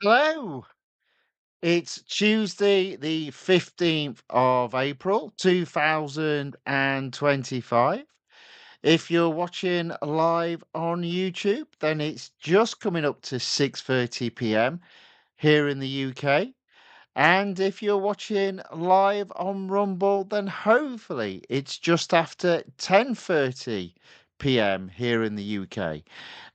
Hello. It's Tuesday, the 15th of April, 2025. If you're watching live on YouTube, then it's just coming up to 6:30 p.m. here in the UK. And if you're watching live on Rumble, then hopefully it's just after 10:30 p.m. here in the UK.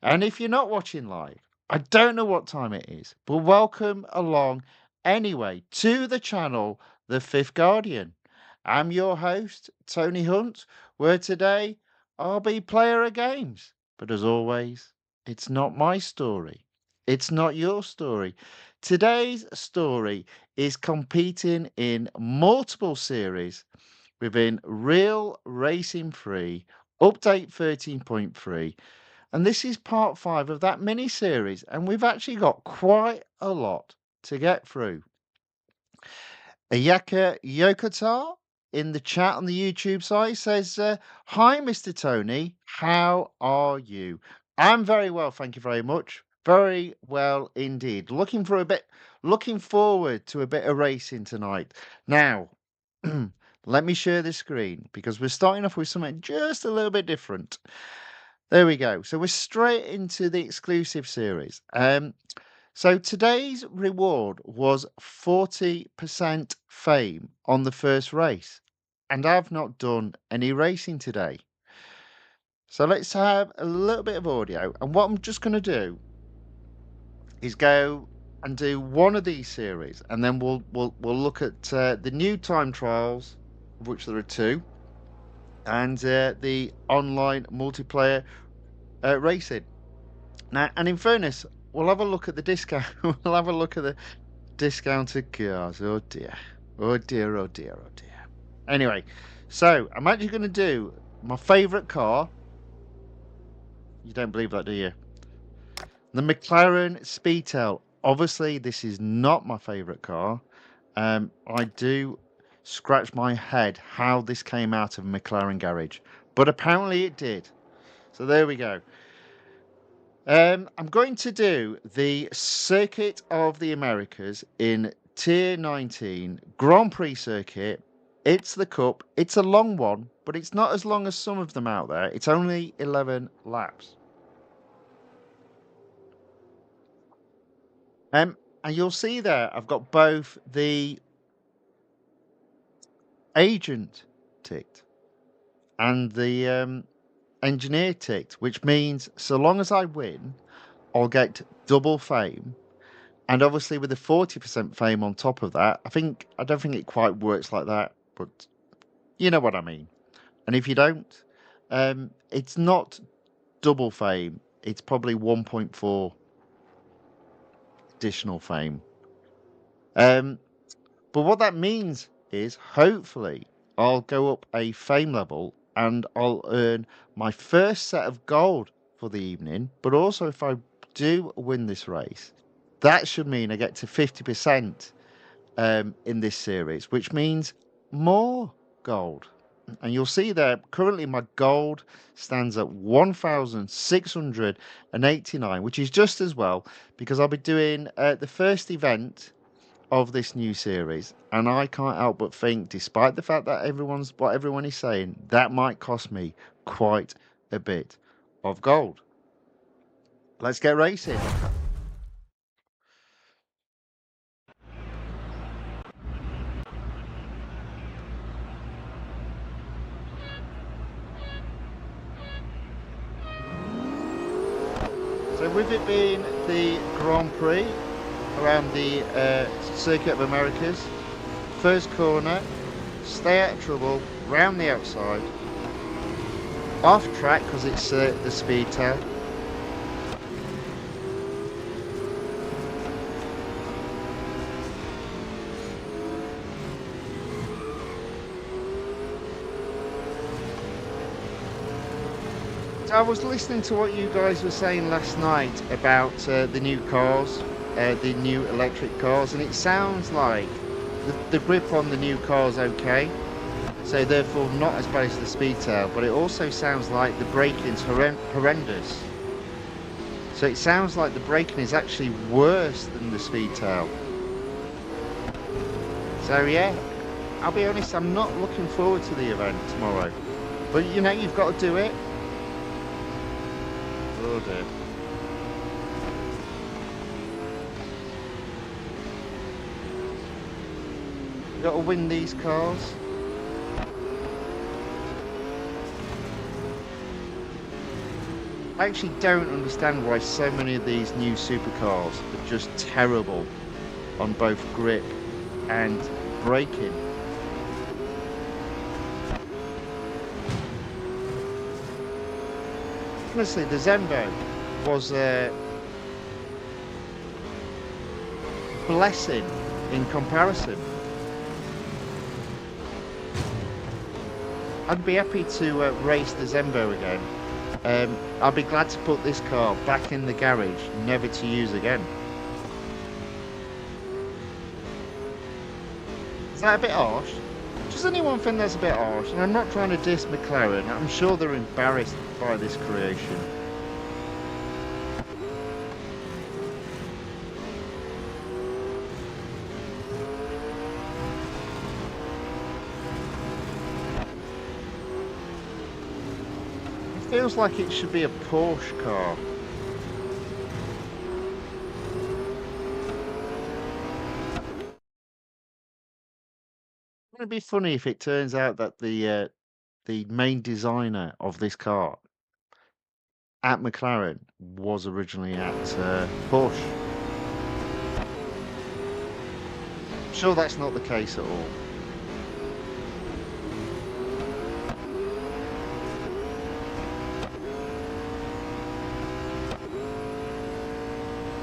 And if you're not watching live, I don't know what time it is, but welcome along anyway to the channel, The Fifth Guardian. I'm your host, Tony Hunt, where today I'll be player of games. But as always, it's not my story. It's not your story. Today's story is competing in multiple series within Real Racing 3, Update 13.3, and this is part 5 of that mini series, and we've actually got quite a lot to get through. Ayaka Yokotar in the chat on the YouTube side says, Hi, Mr. Tony, how are you? I'm very well, thank you very much. Very well indeed. Looking forward to a bit of racing tonight. Now, let me share the screen because we're starting off with something just a little bit different. There we go. So we're straight into the exclusive series. So today's reward was 40% fame on the first race, and I've not done any racing today. So let's have a little bit of audio, and what I'm just going to do is go and do one of these series, and then we'll look at the new time trials, of which there are two, and the online multiplayer racing. Now, and in fairness, we'll have a look at the discount. We'll have a look at the discounted cars. Oh dear. Oh dear, oh dear, oh dear. Anyway, so I'm actually going to do my favourite car. You don't believe that, do you? The McLaren Speedtail. Obviously, this is not my favourite car. I do scratch my head how this came out of a McLaren garage, but apparently it did. So there we go. I'm going to do the Circuit of the Americas in Tier 19 Grand Prix circuit. It's the Cup. It's a long one, but it's not as long as some of them out there. It's only 11 laps. And you'll see there, I've got both the agent ticked and the engineer ticked, which means so long as I win, I'll get double fame. And obviously with the 40% fame on top of that, I don't think it quite works like that, but you know what I mean. And if you don't, it's not double fame. It's probably 1.4 additional fame. But what that means is hopefully I'll go up a fame level and I'll earn my first set of gold for the evening. But also if I do win this race, that should mean I get to 50% in this series, which means more gold. And you'll see there, currently my gold stands at 1,689, which is just as well because I'll be doing the first event of this new series. And I can't help but think, despite the fact that what everyone is saying, that might cost me quite a bit of gold. Let's get racing. So with it being the Grand Prix around the Circuit of Americas, first corner, stay out of trouble, round the outside, off track because it's the Speedtail. I was listening to what you guys were saying last night about the new cars, the new electric cars, and it sounds like the grip on the new car's okay, so therefore not as bad as the Speedtail, but it also sounds like the braking's horrendous. So it sounds like the braking is actually worse than the Speedtail. So yeah, I'll be honest, I'm not looking forward to the event tomorrow. But you know, you've got to do it. Oh dear. You've got to win these cars. I actually don't understand why so many of these new supercars are just terrible on both grip and braking. Honestly, the Zembo was a blessing in comparison. I'd be happy to race the Zembo again. I'd be glad to put this car back in the garage, never to use again. Is that a bit harsh? Does anyone think that's a bit harsh? And I'm not trying to diss McLaren. I'm sure they're embarrassed by this creation. It feels like it should be a Porsche car. It'd be funny if it turns out that the main designer of this car at McLaren was originally at Porsche. Sure, that's not the case at all.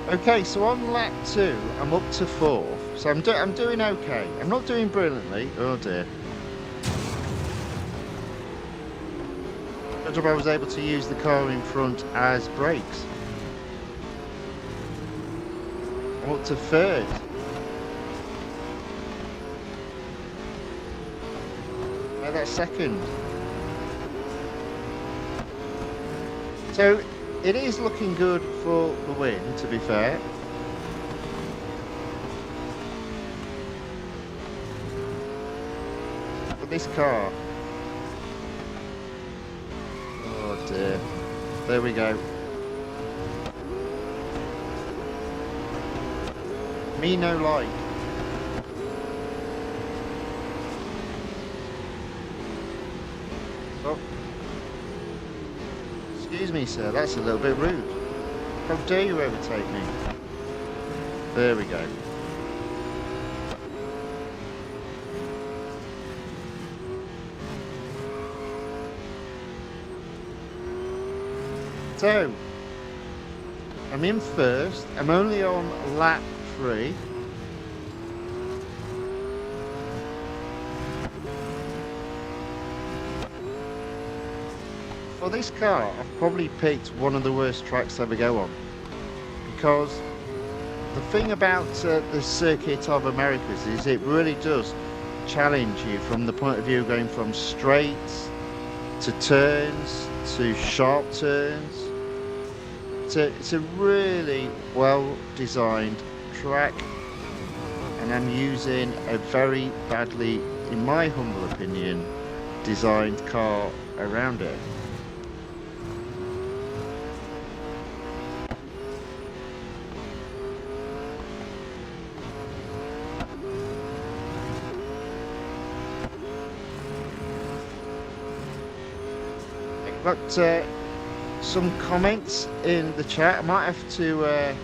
Okay, so on lap 2, I'm up to 4th. So I'm doing okay. I'm not doing brilliantly. Oh dear. Good job I was able to use the car in front as brakes. I'm up to 3rd. Now that's 2nd. So it is looking good for the win, to be fair. But this car... Oh dear. There we go. Me no like. Oh. Excuse me, sir, that's a little bit rude. How dare you overtake me? There we go. So, I'm in 1st. I'm only on lap 3. For this car, I've probably picked one of the worst tracks to ever go on. Because the thing about the Circuit of Americas is it really does challenge you from the point of view of going from straights to turns to sharp turns. It's a really well designed track, and I'm using a very badly, in my humble opinion, designed car around it. Got some comments in the chat. I might have to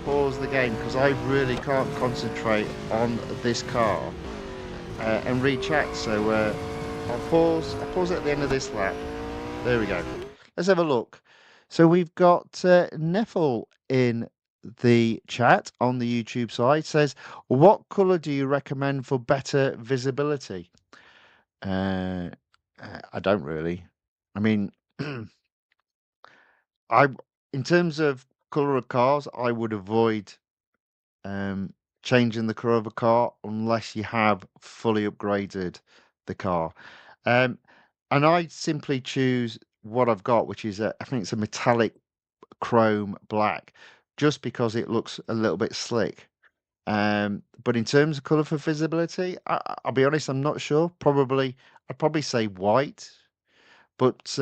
pause the game because I really can't concentrate on this car and read chat. So I'll pause. I'll pause at the end of this lap. There we go. Let's have a look. So we've got Neffel in the chat on the YouTube side. Says, "What colour do you recommend for better visibility?" Uh, I don't really. I mean, I in terms of colour of cars, I would avoid um, changing the colour of a car unless you have fully upgraded the car. Um, and I simply choose what I've got, which is I think it's a metallic chrome black, just because it looks a little bit slick. But in terms of colour for visibility, I'll be honest, I'm not sure. I'd probably say white, but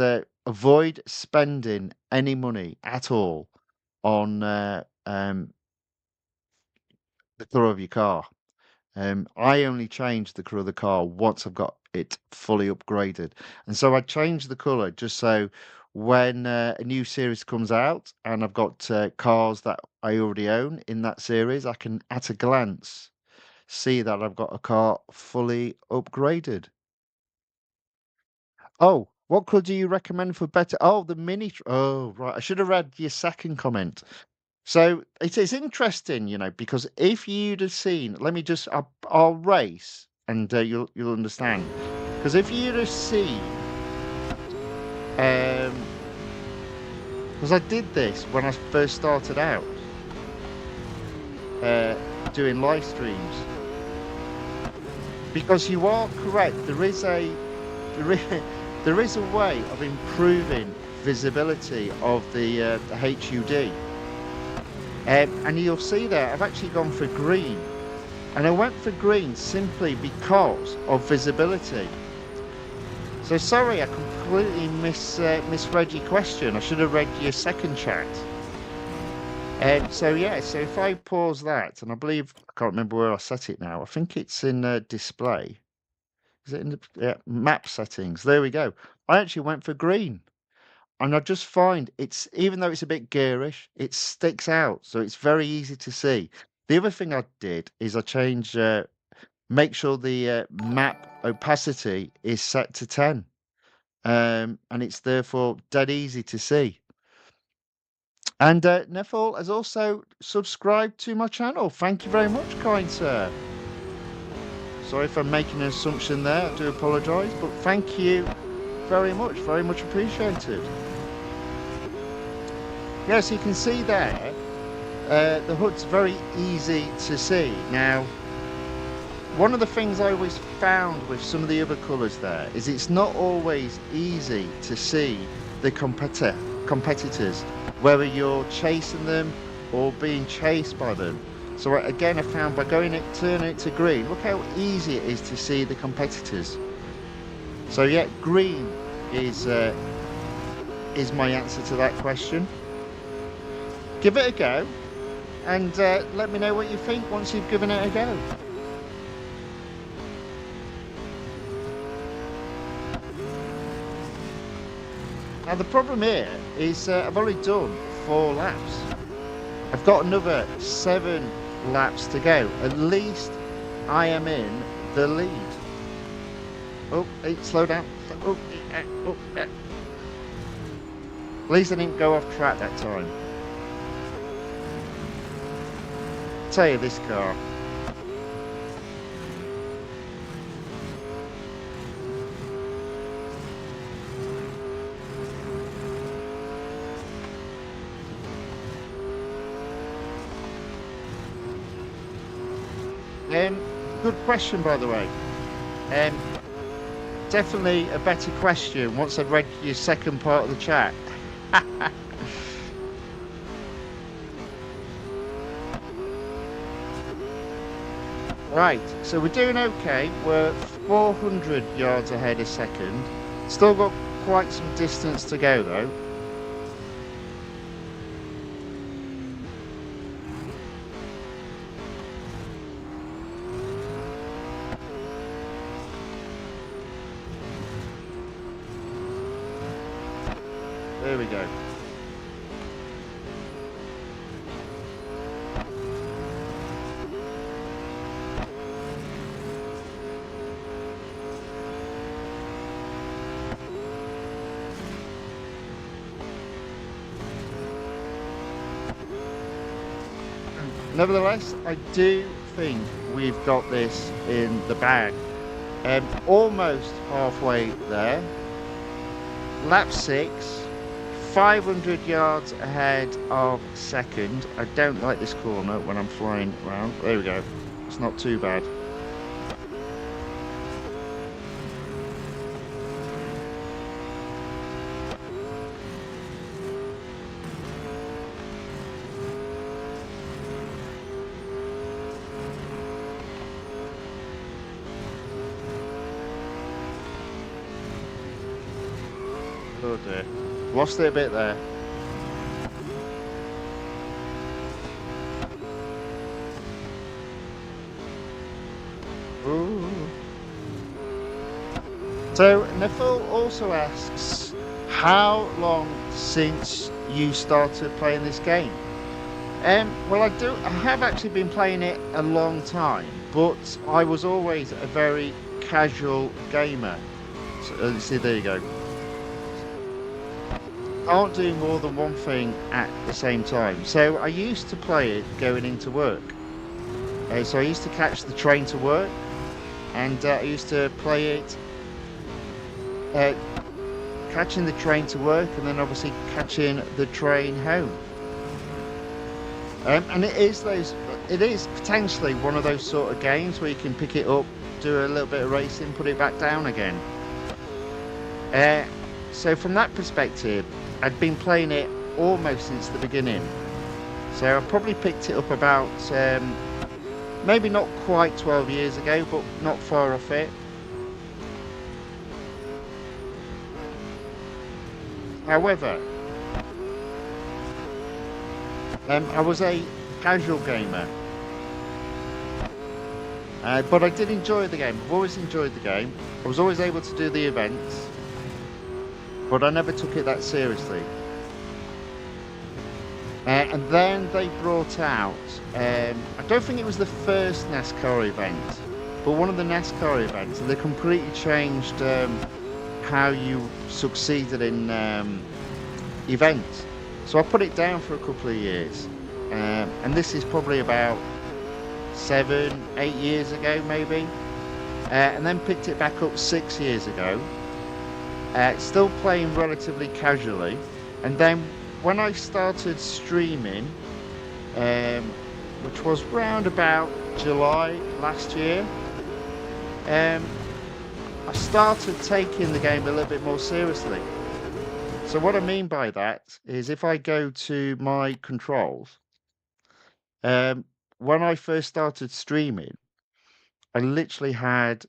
avoid spending any money at all on the colour of your car. I only change the colour of the car once I've got it fully upgraded. And so I change the colour just so when a new series comes out and I've got cars that I already own in that series, I can at a glance see that I've got a car fully upgraded. Oh, what colour do you recommend for better? Oh, the mini. Oh, right. I should have read your second comment. So it is interesting, because if you'd have seen, let me just, I'll race and you'll understand. Because if you'd have seen, because I did this when I first started out, doing live streams. Because you are correct, there is, there is a way of improving visibility of the HUD. And you'll see there, I've actually gone for green. And I went for green simply because of visibility. So sorry, I completely misread your question. I should have read your second chat. So yeah, so if I pause that, and I believe, I can't remember where I set it now. I think it's in display. Is it in the map settings? There we go. I actually went for green. And I just find even though it's a bit garish, it sticks out, so it's very easy to see. The other thing I did is I changed, make sure the map opacity is set to 10, and it's therefore dead easy to see. And Nefal has also subscribed to my channel. Thank you very much, kind sir. Sorry if I'm making an assumption there. I do apologise, but thank you very much appreciated. Yes, you can see there, the hood's very easy to see. Now, one of the things I always found with some of the other colours there is it's not always easy to see the competitors, whether you're chasing them or being chased by them. So again, I found by turning it to green, look how easy it is to see the competitors. So yeah, green is my answer to that question. Give it a go, and let me know what you think once you've given it a go. Now the problem here is I've already done 4 laps. I've got another 7 laps to go. At least I am in the lead. Oh, hey, slow down. At least I didn't go off track that time. Tell you this car. Good question, by the way. Definitely a better question once I've read your second part of the chat. Right, so we're doing okay. We're 400 yards ahead a second. Still got quite some distance to go though. There we go. Nevertheless, I do think we've got this in the bag. Almost halfway there. Lap 6, 500 yards ahead of second. I don't like this corner when I'm flying around. There we go. It's not too bad. Oh dear. Lost it a bit there. Ooh. So Nifel also asks, how long since you started playing this game? Well, I have actually been playing it a long time, but I was always a very casual gamer. So, see, there you go. Can't do more than one thing at the same time. So I used to play it going into work. So I used to catch the train to work, and I used to play it catching the train to work, and then obviously catching the train home. And it is potentially one of those sort of games where you can pick it up, do a little bit of racing, put it back down again. So from that perspective, I'd been playing it almost since the beginning. So I probably picked it up about maybe not quite 12 years ago, but not far off it. However, I was a casual gamer, but I did enjoy the game. I've always enjoyed the game. I was always able to do the events, but I never took it that seriously. And then they brought out, I don't think it was the first NASCAR event, but one of the NASCAR events, and they completely changed how you succeeded in events. So I put it down for a couple of years, and this is probably about 7-8 years ago maybe, and then picked it back up 6 years ago, still playing relatively casually. And then when I started streaming, which was round about July last year, I started taking the game a little bit more seriously. So what I mean by that is, if I go to my controls, when I first started streaming, I literally had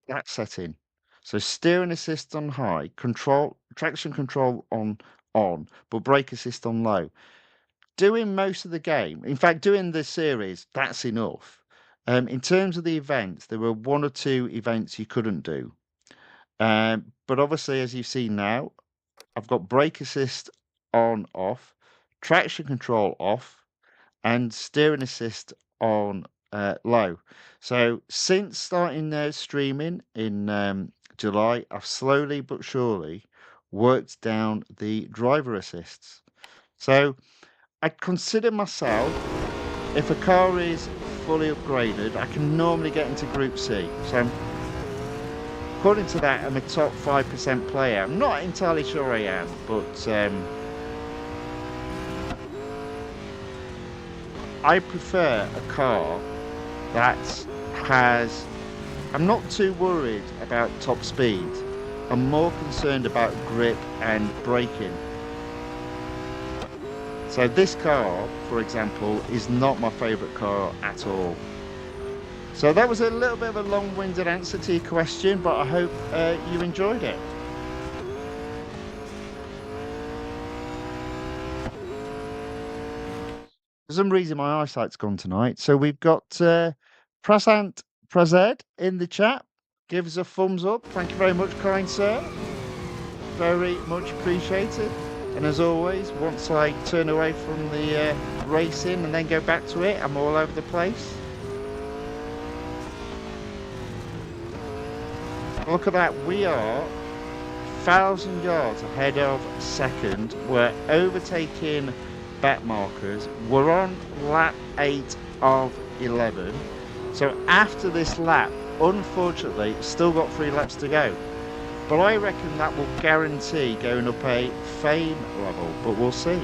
that setting. So steering assist on high, traction control on, but brake assist on low. Doing most of the game, in fact, doing the series, that's enough. In terms of the events, there were 1 or 2 events you couldn't do. But obviously, as you've seen now, I've got brake assist on, off, traction control off, and steering assist on low. So since starting streaming in July, I've slowly but surely worked down the driver assists. So I consider myself, if a car is fully upgraded, I can normally get into Group C. So according to that, I'm a top 5% player. I'm not entirely sure I am, but I prefer a car that has... I'm not too worried about top speed. I'm more concerned about grip and braking. So this car, for example, is not my favourite car at all. So that was a little bit of a long-winded answer to your question, but I hope you enjoyed it. For some reason, my eyesight's gone tonight. So we've got Prasant Prazed in the chat. Give us a thumbs up. Thank you very much, kind sir. Very much appreciated. And as always, once I turn away from the racing and then go back to it, I'm all over the place. Look at that. We are 1,000 yards ahead of second. We're overtaking bet markers. We're on lap 8 of 11. So after this lap, unfortunately, still got 3 laps to go. But I reckon that will guarantee going up a fame level, but we'll see.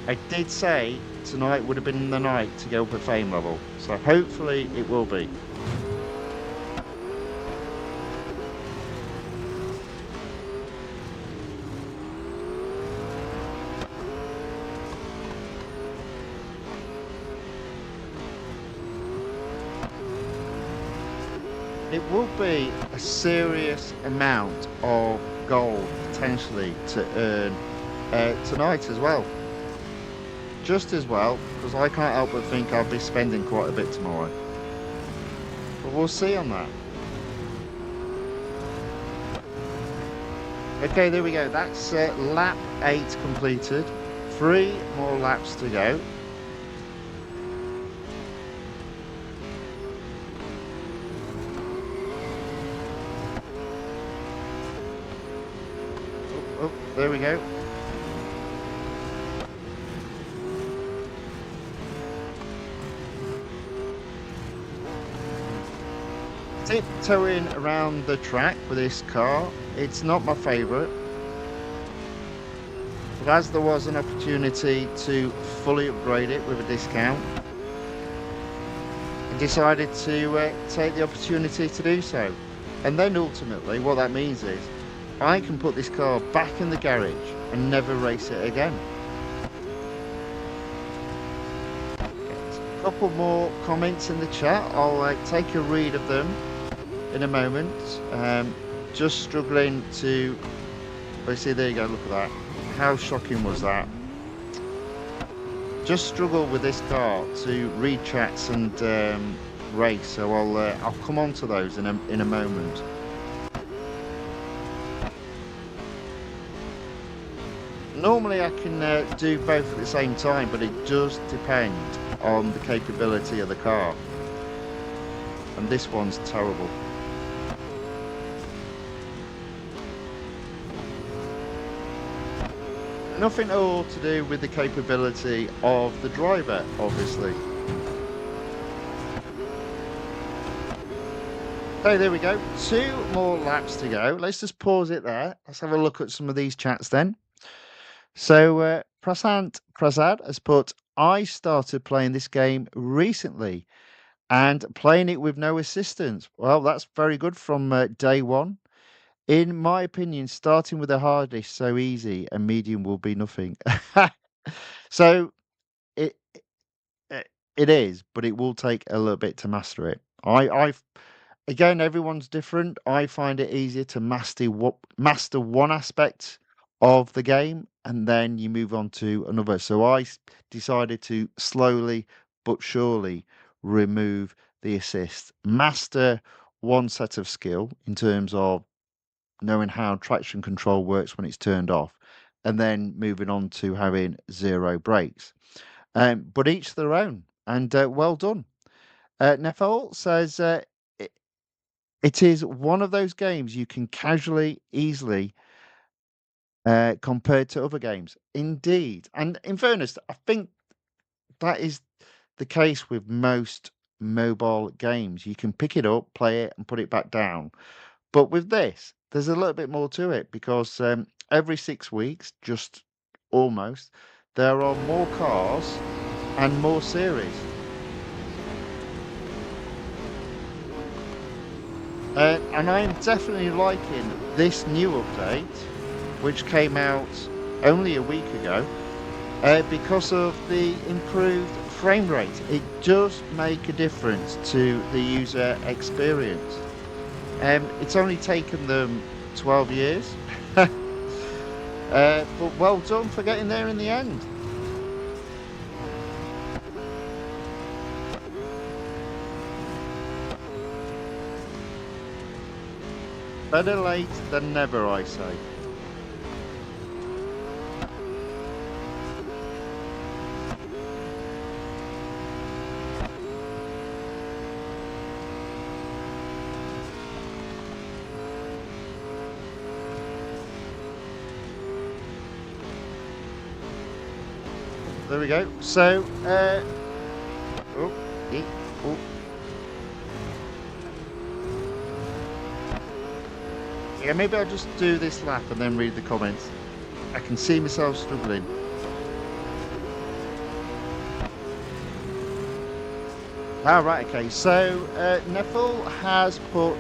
I did say tonight would have been the night to go up a fame level, so hopefully it will be. it will be a serious amount of gold potentially to earn tonight as well. Just as well, because I can't help but think I'll be spending quite a bit tomorrow. But we'll see on that. Okay, there we go. That's lap 8 completed. 3 more laps to go. Oh, there we go. Tiptoeing around the track with this car. It's not my favourite. But as there was an opportunity to fully upgrade it with a discount, I decided to take the opportunity to do so. And then ultimately what that means is I can put this car back in the garage and never race it again. A couple more comments in the chat. I'll take a read of them in a moment. Just struggling to... Oh, see, there you go, look at that. How shocking was that? Just struggle with this car to read chats and race, so I'll come on to those in a moment. Normally I can do both at the same time, but it does depend on the capability of the car. And this one's terrible. Nothing at all to do with the capability of the driver, obviously. So there we go. 2 more laps to go. Let's just pause it there. Let's have a look at some of these chats then. So Prasad has put, I started playing this game recently and playing it with no assistance. Well, that's very good from day one. In my opinion, starting with the hardest so easy and medium will be nothing. So it it is, but it will take a little bit to master it. I've again, everyone's different. I find it easier to master one aspect of the game, and then you move on to another. So decided to slowly but surely remove the assist, master one set of skill in terms of knowing how traction control works when it's turned off, and then moving on to having 0 brakes. But each their own, and well done. Nefel says, it is one of those games you can casually, easily compared to other games. Indeed. And in fairness, I think that is the case with most mobile games. You can pick it up, play it, and put it back down. But with this, there's a little bit more to it because every 6 weeks, just almost, there are more cars and more series. And I'm definitely liking this new update, which came out only a week ago, because of the improved frame rate. It does make a difference to the user experience. It's only taken them 12 years, but well done for getting there in the end. Better late than never, I say. There we go. So, yeah, maybe I'll just do this lap and then read the comments. I can see myself struggling. Ah, right, okay. So, Neffel has put...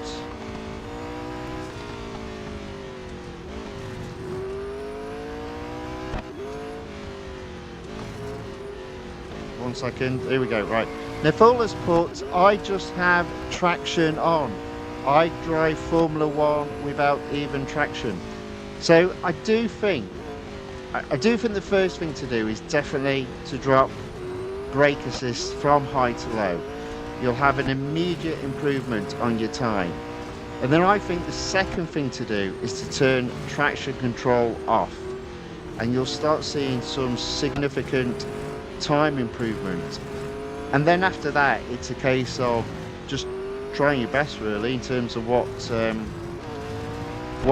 One second. Here we go. Right. Neffel has put, I just have traction on. I drive Formula One without even traction. So I do think the first thing to do is definitely to drop brake assist from high to low. You'll have an immediate improvement on your time. And then I think the second thing to do is to turn traction control off. And you'll start seeing some significant time improvement. And then after that, it's a case of just trying your best really in terms of what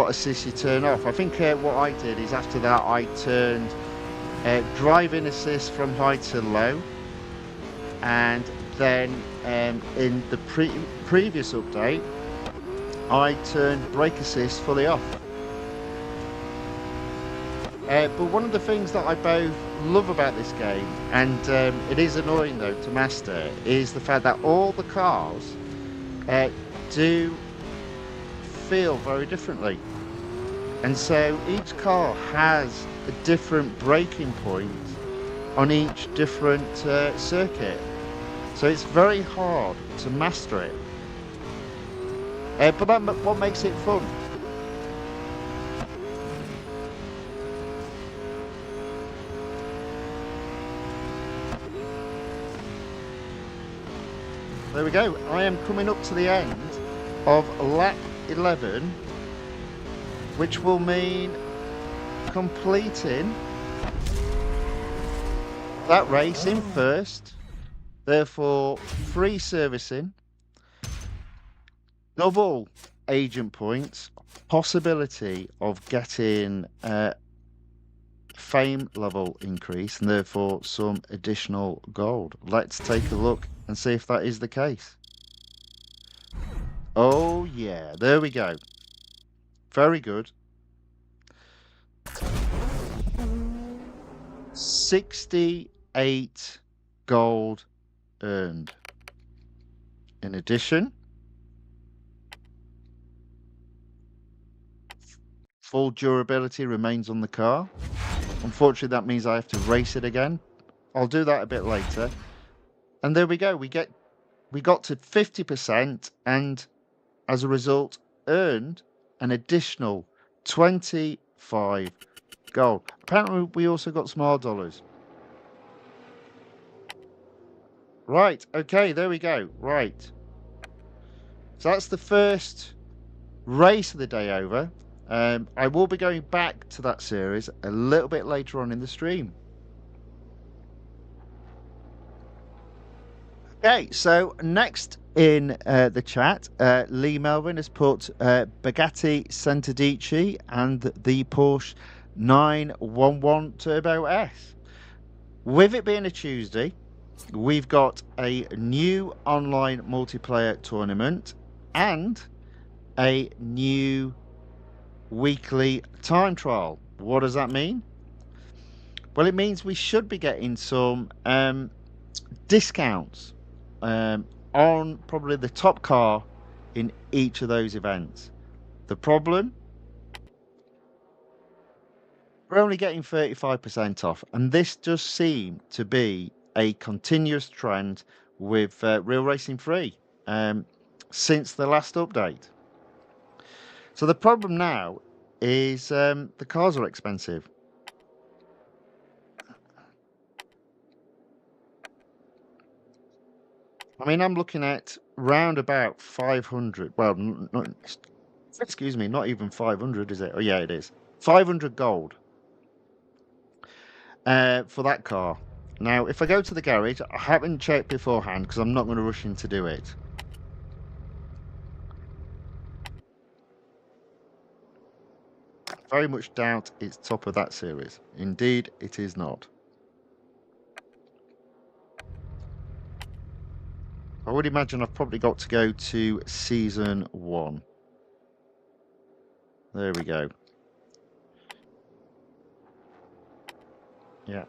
assist you turn off. I think what I did is after that I turned driving assist from high to low, and then in the previous update I turned brake assist fully off. But one of the things that I both love about this game, and it is annoying though to master, is the fact that all the cars do feel very differently. And so each car has a different braking point on each different circuit. So it's very hard to master it. But that's what makes it fun. There we go. I am coming up to the end of lap 11, which will mean completing that race in first, therefore free servicing, double agent points, possibility of getting fame level increase, and therefore some additional gold. Let's take a look and see if that is the case. Oh yeah, there we go. Very good. 68 gold earned. In addition, full durability remains on the car. Unfortunately, that means I have to race it again. I'll do that a bit later. And there we go. We got to 50%, and as a result, earned an additional 25 gold. Apparently, we also got some more dollars. Right. Okay. There we go. Right. So that's the first race of the day over. I will be going back to that series a little bit later on in the stream. Okay, so next in the chat, Lee Melvin has put Bugatti Centodici and the Porsche 911 Turbo S. With it being a Tuesday, we've got a new online multiplayer tournament and a new weekly time trial. What does that mean? Well, it means we should be getting some discounts on probably the top car in each of those events. The problem, we're only getting 35% off, and this does seem to be a continuous trend with Real Racing Free since the last update. So the problem now is the cars are expensive. I mean, I'm looking at round about 500. Well, excuse me, not even 500, is it? Oh, yeah, it is. 500 gold for that car. Now, if I go to the garage, I haven't checked beforehand because I'm not going to rush in to do it. Very much doubt it's top of that series. Indeed, it is not. I would imagine I've probably got to go to season 1. There we go. Yeah.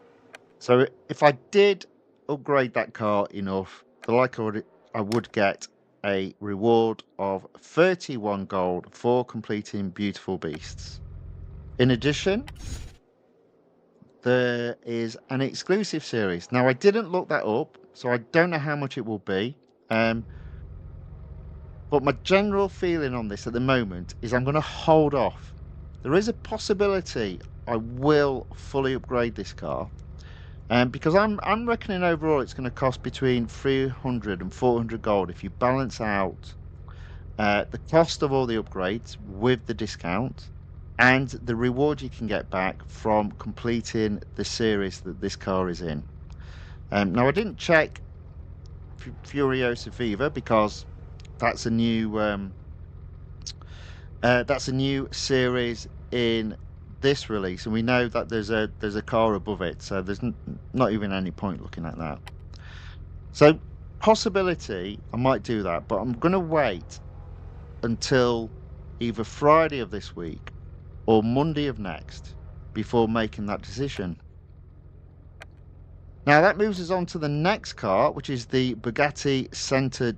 So if I did upgrade that car enough, the likelihood I would get a reward of 31 gold for completing Beautiful Beasts. In addition, there is an exclusive series. Now, I didn't look that up, so I don't know how much it will be. But But my general feeling on this at the moment is I'm going to hold off. There is a possibility I will fully upgrade this car. Because I'm reckoning overall it's going to cost between 300 and 400 gold if you balance out the cost of all the upgrades with the discount and the reward you can get back from completing the series that this car is in. Now I didn't check Furiosa Fever because that's a new series in this release, and we know that there's a car above it, so there's not even any point looking at that. So possibility I might do that, but I'm gonna wait until either Friday of this week or Monday of next before making that decision. Now that moves us on to the next car, which is the Bugatti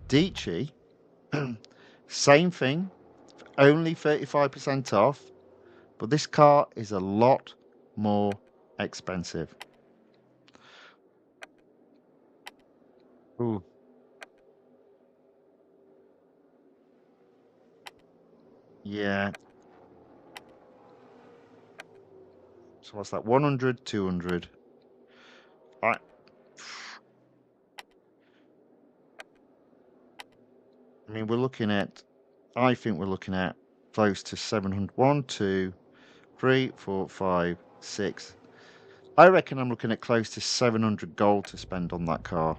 Dici. Same thing, only 35% off, but this car is a lot more expensive. Ooh. Yeah. So what's that? 100, 200. I mean, I think we're looking at close to 700. 1, 2, 3, 4, 5, 6. I reckon I'm looking at close to 700 gold to spend on that car.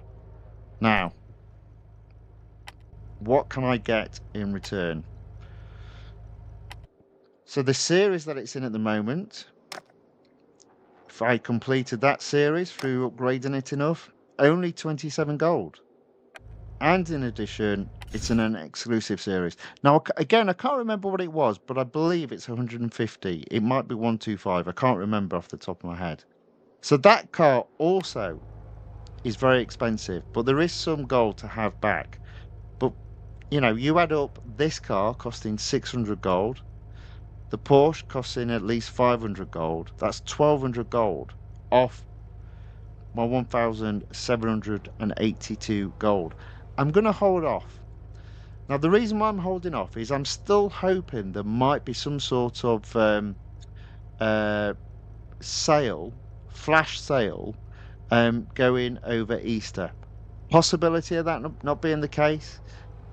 Now, what can I get in return? So the series that it's in at the moment, if I completed that series through upgrading it enough, only 27 gold. And in addition, it's an exclusive series. Now, again, I can't remember what it was, but I believe it's 150. It might be 125. I can't remember off the top of my head. So that car also is very expensive, but there is some gold to have back. But, you add up this car costing 600 gold, the Porsche costing at least 500 gold. That's 1200 gold off my 1782 gold. I'm going to hold off. Now, the reason why I'm holding off is I'm still hoping there might be some sort of sale, flash sale, going over Easter. Possibility of that not being the case,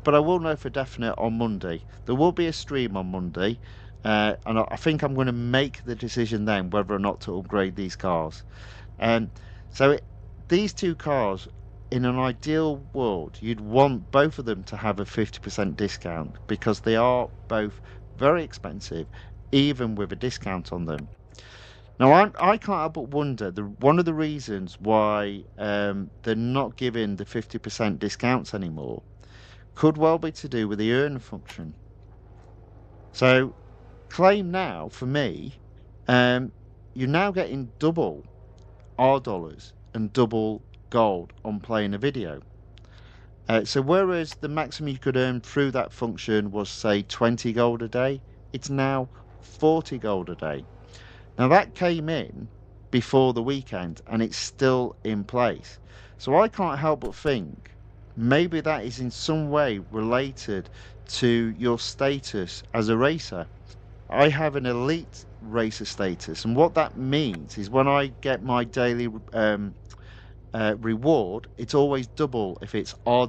but I will know for definite on Monday. There will be a stream on Monday, and I think I'm going to make the decision then whether or not to upgrade these cars. So these two cars, in an ideal world, you'd want both of them to have a 50% discount because they are both very expensive, even with a discount on them. Now, I can't help but wonder, one of the reasons why they're not giving the 50% discounts anymore could well be to do with the earn function. So, claim now, for me, you're now getting double $R and double gold on playing a video. So whereas the maximum you could earn through that function was, say, 20 gold a day, it's now 40 gold a day. Now that came in before the weekend and it's still in place. So I can't help but think maybe that is in some way related to your status as a racer. I have an elite racer status, and what that means is when I get my daily reward, it's always double if it's $R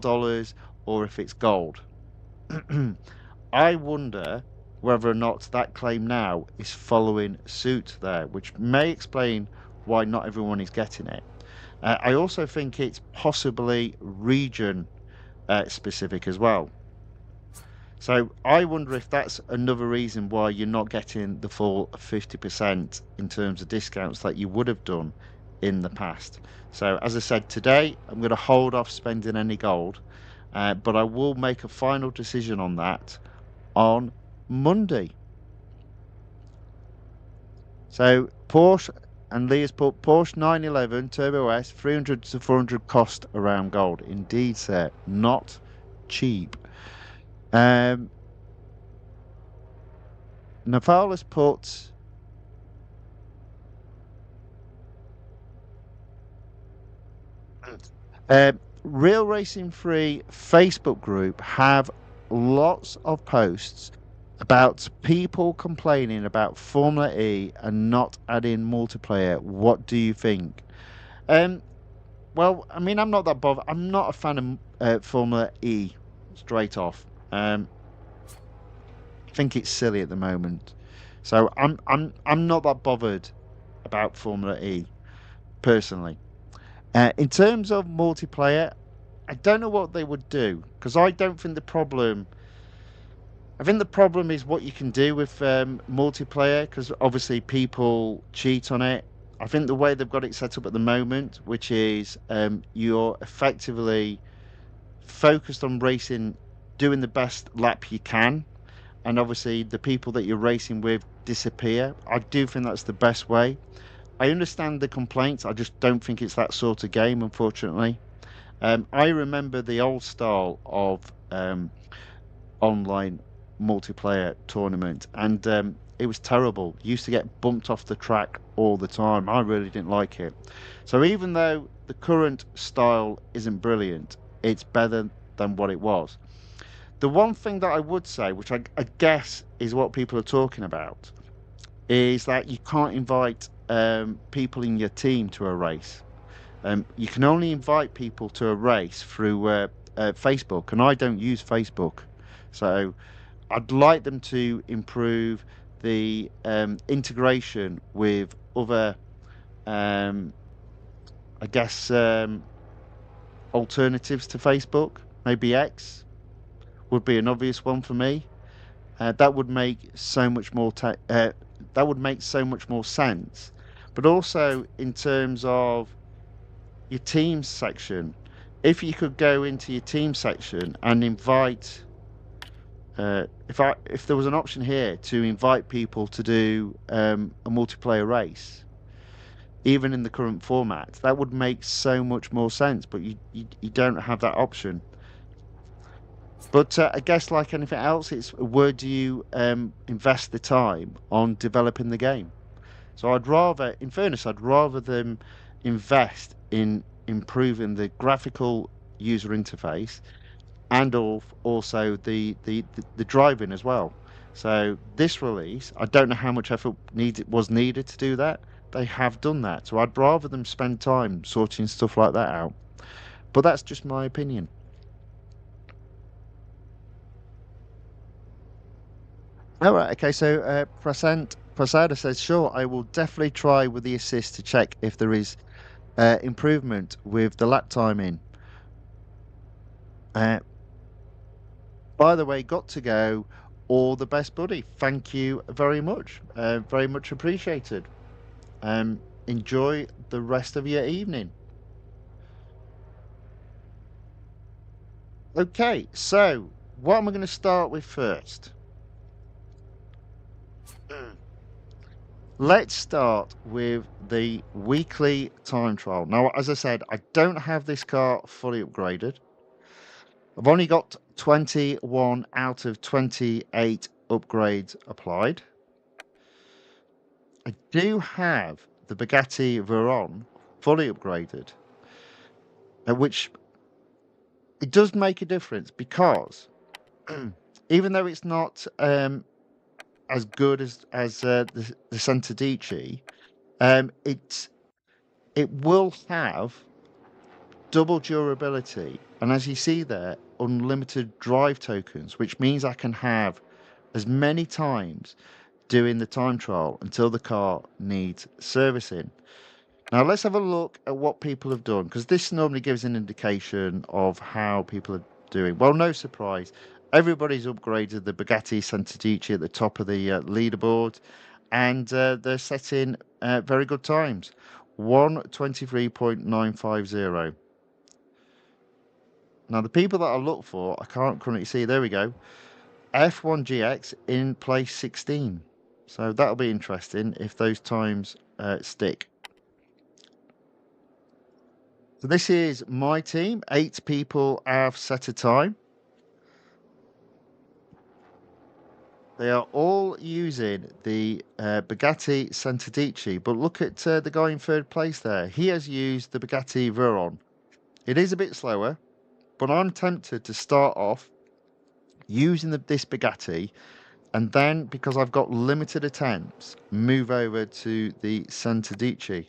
or if it's gold. I wonder whether or not that claim now is following suit there, which may explain why not everyone is getting it. I also think it's possibly region specific as well. So I wonder if that's another reason why you're not getting the full 50% in terms of discounts that you would have done in the past. So as I said, today I'm going to hold off spending any gold, but I will make a final decision on that on Monday. So Porsche, and Leah's put Porsche 911 Turbo S 300 to 400 cost around gold. Indeed, sir, not cheap. Navala's put Real Racing Free Facebook group have lots of posts about people complaining about Formula E and not adding multiplayer. What do you think? Um, well, I mean, I'm not that bothered. I'm not a fan of Formula E straight off. I think it's silly at the moment. So I'm not that bothered about Formula E personally. In terms of multiplayer, I don't know what they would do because I don't think the problem. I think the problem is what you can do with multiplayer because obviously people cheat on it. I think the way they've got it set up at the moment, which is you're effectively focused on racing, doing the best lap you can, and obviously the people that you're racing with disappear. I do think that's the best way. I understand the complaints. I just don't think it's that sort of game, unfortunately. I remember the old style of online multiplayer tournament, and it was terrible. You used to get bumped off the track all the time. I really didn't like it. So even though the current style isn't brilliant, it's better than what it was. The one thing that I would say, which I guess is what people are talking about, is that you can't invite people in your team to a race. You can only invite people to a race through Facebook, and I don't use Facebook. So I'd like them to improve the integration with other, um, I guess, alternatives to Facebook. Maybe X would be an obvious one for me. That would make so much more that would make so much more sense. But also in terms of your teams section, if you could go into your team section and invite, if there was an option here to invite people to do a multiplayer race, even in the current format, that would make so much more sense. But you don't have that option. But I guess like anything else, it's where do you invest the time on developing the game? So I'd rather, in fairness, I'd rather them invest in improving the graphical user interface and also the driving as well. So this release, I don't know how much effort was needed to do that. They have done that. So I'd rather them spend time sorting stuff like that out. But that's just my opinion. All right. Okay. So Prasada says, sure, I will definitely try with the assist to check if there is improvement with the lap timing. Uh, by the way, got to go. All the best, buddy. Thank you very much. Very much appreciated. Enjoy the rest of your evening. Okay. So, what am I going to start with first? Let's start with the weekly time trial. Now, as I said, I don't have this car fully upgraded. I've only got 21 out of 28 upgrades applied. I do have the Bugatti Veyron fully upgraded, which it does make a difference because even though it's not as good as the Santadici, it will have double durability, and as you see there, unlimited drive tokens, which means I can have as many times doing the time trial until the car needs servicing. Now let's have a look at what people have done, because this normally gives an indication of how people are doing. Well, no surprise, everybody's upgraded the Bugatti Santadici at the top of the leaderboard, and they're setting very good times. 1:23.950. Now, the people that I look for, I can't currently see. There we go. F1GX in place 16. So that'll be interesting if those times stick. So this is my team. 8 people have set a time. They are all using the Bugatti Santadici, but look at the guy in third place there. He has used the Bugatti Veyron. It is a bit slower, but I'm tempted to start off using this Bugatti, and then, because I've got limited attempts, move over to the Centodici.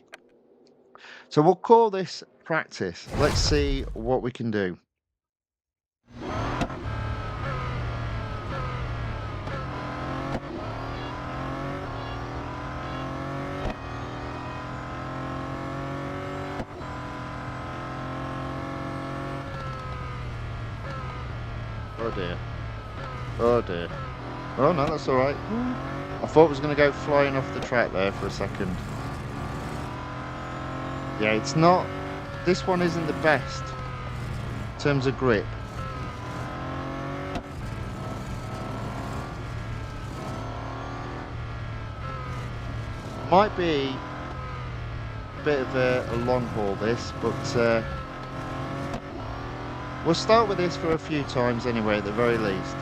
So we'll call this practice. Let's see what we can do. Oh dear. Oh dear. Oh no, that's alright. I thought it was going to go flying off the track there for a second. Yeah, it's not... This one isn't the best in terms of grip. Might be a bit of a long haul this, but we'll start with this for a few times anyway, at the very least.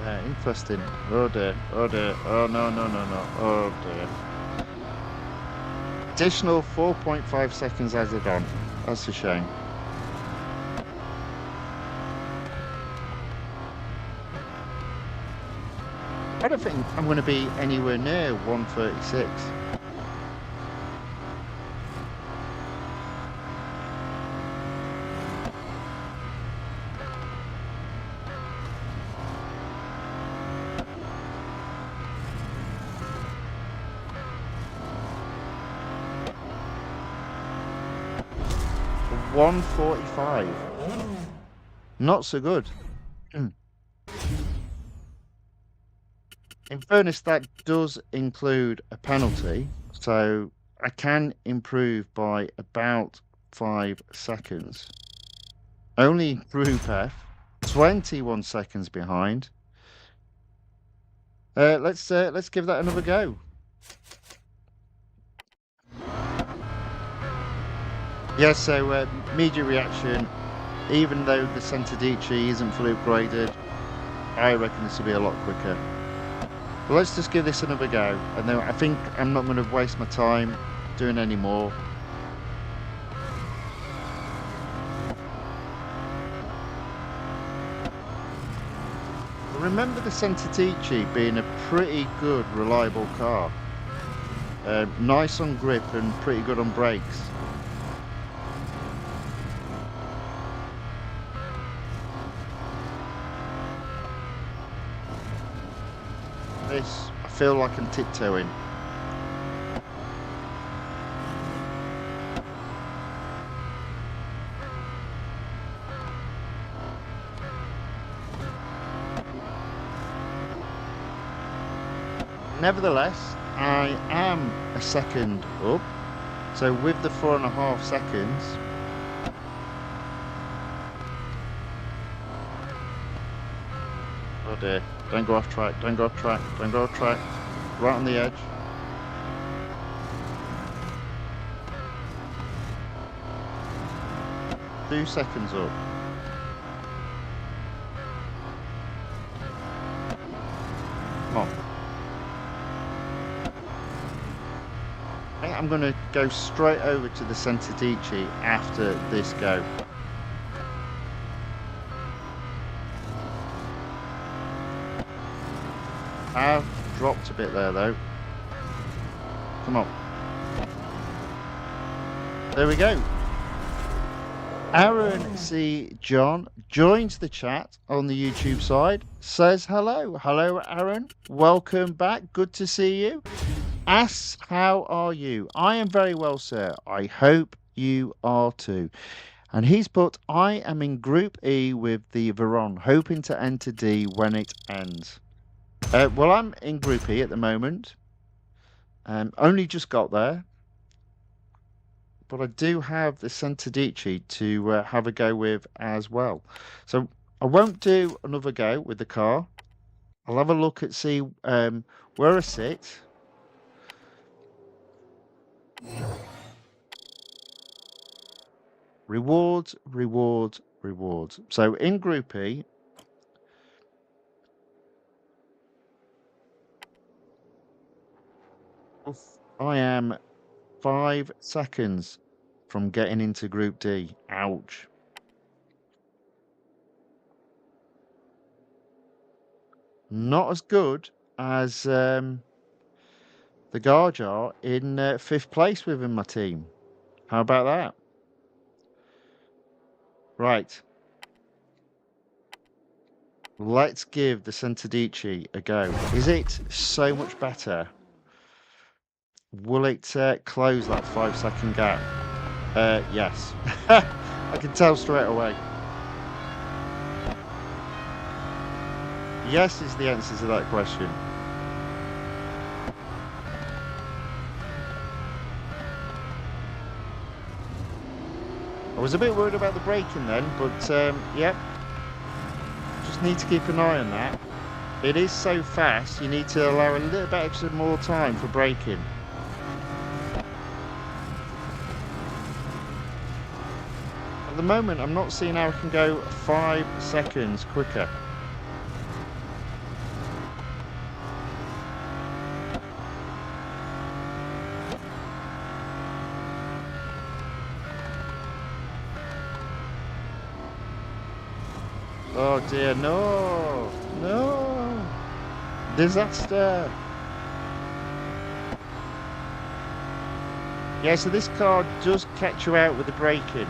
Yeah, interesting. Oh dear, oh dear, oh no, no, no, no, oh dear. Additional 4.5 seconds added on. That's a shame. I don't think I'm going to be anywhere near 136. $145. Not so good. In fairness, that does include a penalty, so I can improve by about 5 seconds. Only Group F, 21 seconds behind. Let's give that another go. Yeah, so media reaction. Even though the Centodici isn't fully upgraded, I reckon this will be a lot quicker. But let's just give this another go, and then I think I'm not going to waste my time doing any more. Remember the Centodici being a pretty good, reliable car. Nice on grip and pretty good on brakes. This, I feel like I'm tiptoeing. Nevertheless, I am a second up, so with the 4.5 seconds, oh dear, don't go off track, don't go off track, don't go off track, right on the edge. Two seconds up. Come on. I'm going to go straight over to the Centodici after this go. I've dropped a bit there though. Come on. There we go. Aaron C. John joins the chat on the YouTube side, says hello. Hello, Aaron. Welcome back. Good to see you. Asks, how are you? I am very well, sir. I hope you are too. And he's put, I am in Group E with the Veyron, hoping to enter D when it ends. Well, I'm in Group E at the moment. Only just got there. But I do have the Centodici to have a go with as well. So I won't do another go with the car. I'll have a look at see where I sit. Rewards, rewards, rewards. So in Group E, I am 5 seconds from getting into Group D. Ouch. Not as good as the Guards are in 5th place within my team. How about that? Right. Let's give the Centodici a go. Is it so much better? Will it close that 5-second gap? Yes. I can tell straight away. Yes is the answer to that question. I was a bit worried about the braking then, but yep. Just need to keep an eye on that. It is so fast, you need to allow a little bit extra more time for braking. At the moment, I'm not seeing how I can go 5 seconds quicker. Oh dear, no! No! Disaster! Yeah, so this car does catch you out with the braking.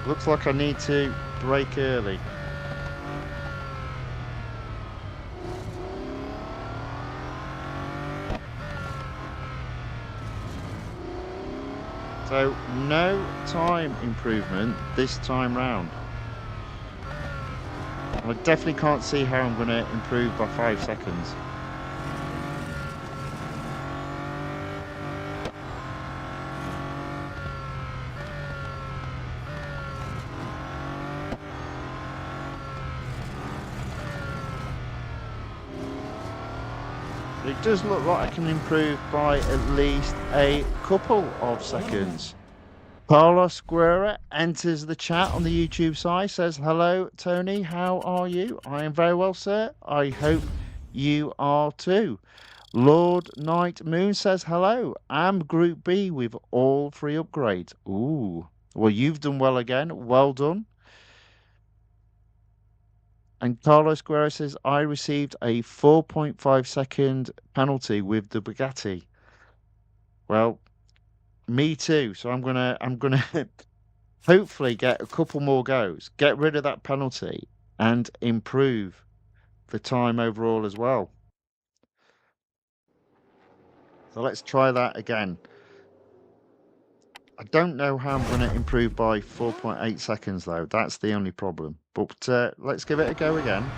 Looks like I need to brake early. So, no time improvement this time round. I definitely can't see how I'm going to improve by 5 seconds. It does look like I can improve by at least a couple of seconds. Carlos Guerra enters the chat on the YouTube side, says, hello, Tony, how are you? I am very well, sir. I hope you are too. Lord Night Moon says, hello, I'm Group B with all 3 upgrades. Ooh, well, you've done well again. Well done. And Carlos Guerra says, I received a 4.5-second penalty with the Bugatti. Well, me too. So I'm gonna hopefully get a couple more goes, get rid of that penalty, and improve the time overall as well. So let's try that again. I don't know how I'm going to improve by 4.8 seconds though. That's the only problem. But let's give it a go again.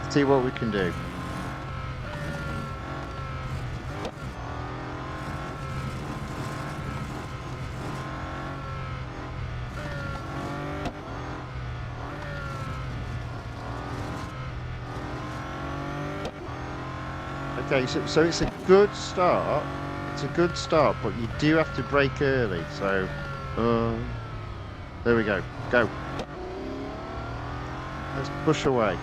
See what we can do. Okay, so it's a good start. It's a good start, but you do have to brake early. So, there we go. Go. Let's push away.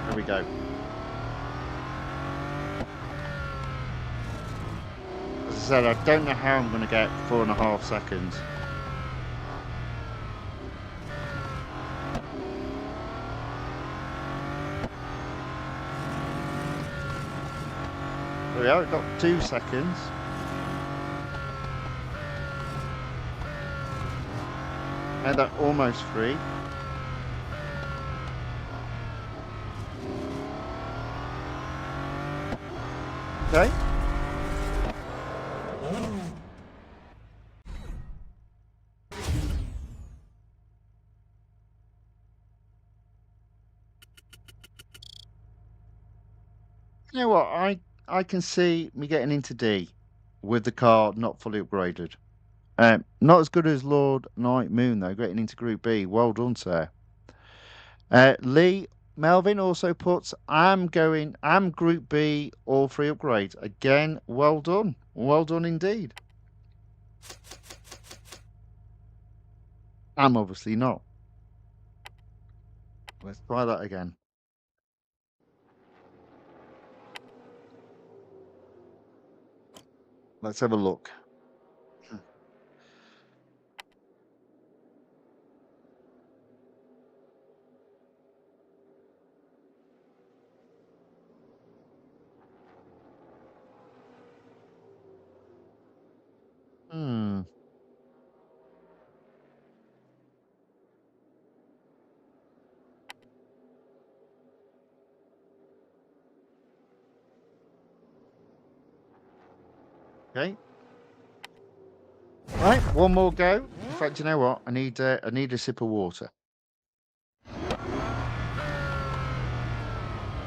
There we go. As I said, I don't know how I'm going to get 4.5 seconds. There we go, it got 2 seconds. And that almost 3. Okay. You know what? I can see me getting into D with the car not fully upgraded. Not as good as Lord Night Moon though, getting into Group B. Well done, sir. Lee Melvin also puts, I'm Group B, all three upgrades. Again, well done. Well done indeed. I'm obviously not. Let's try that again. Let's have a look. Hmm. Okay. Right, one more go. In fact, you know what? I need a sip of water.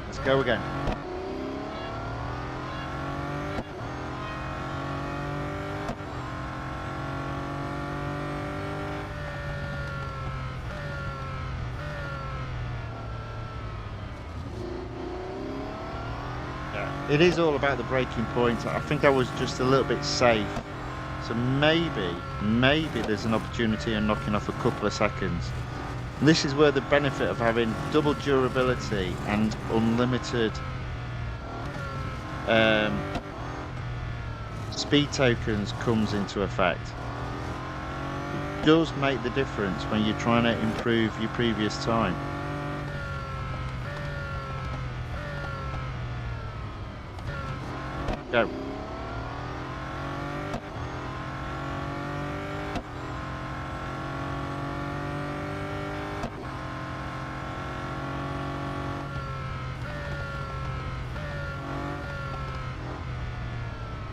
Let's go again. Yeah. It is all about the braking point. I think I was just a little bit safe. So maybe there's an opportunity in knocking off a couple of seconds. And this is where the benefit of having double durability and unlimited um, speed tokens comes into effect. It does make the difference when you're trying to improve your previous time. Go.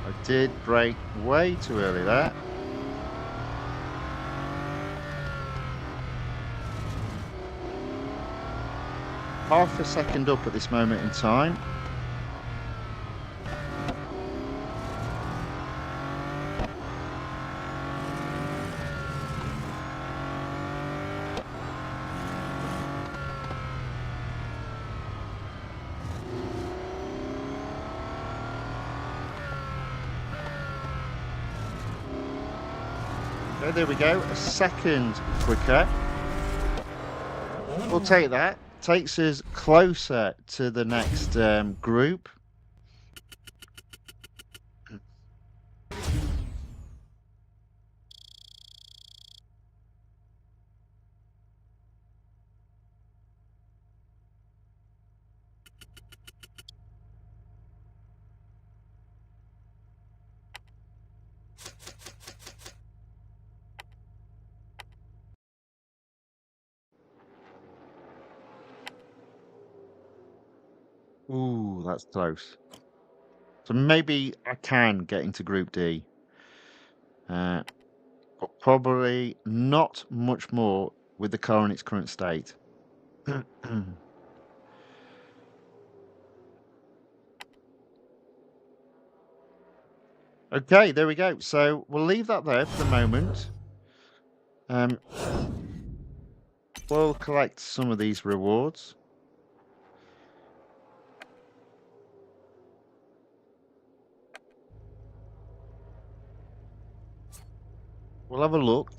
I did brake way too early there. Half a second up at this moment in time. Okay, there we go, a second quicker. We'll take that. Takes us closer to the next group. Ooh, that's close. So maybe I can get into Group D. But probably not much more with the car in its current state. Okay, there we go. So we'll leave that there for the moment. Um, we'll collect some of these rewards. We'll have a look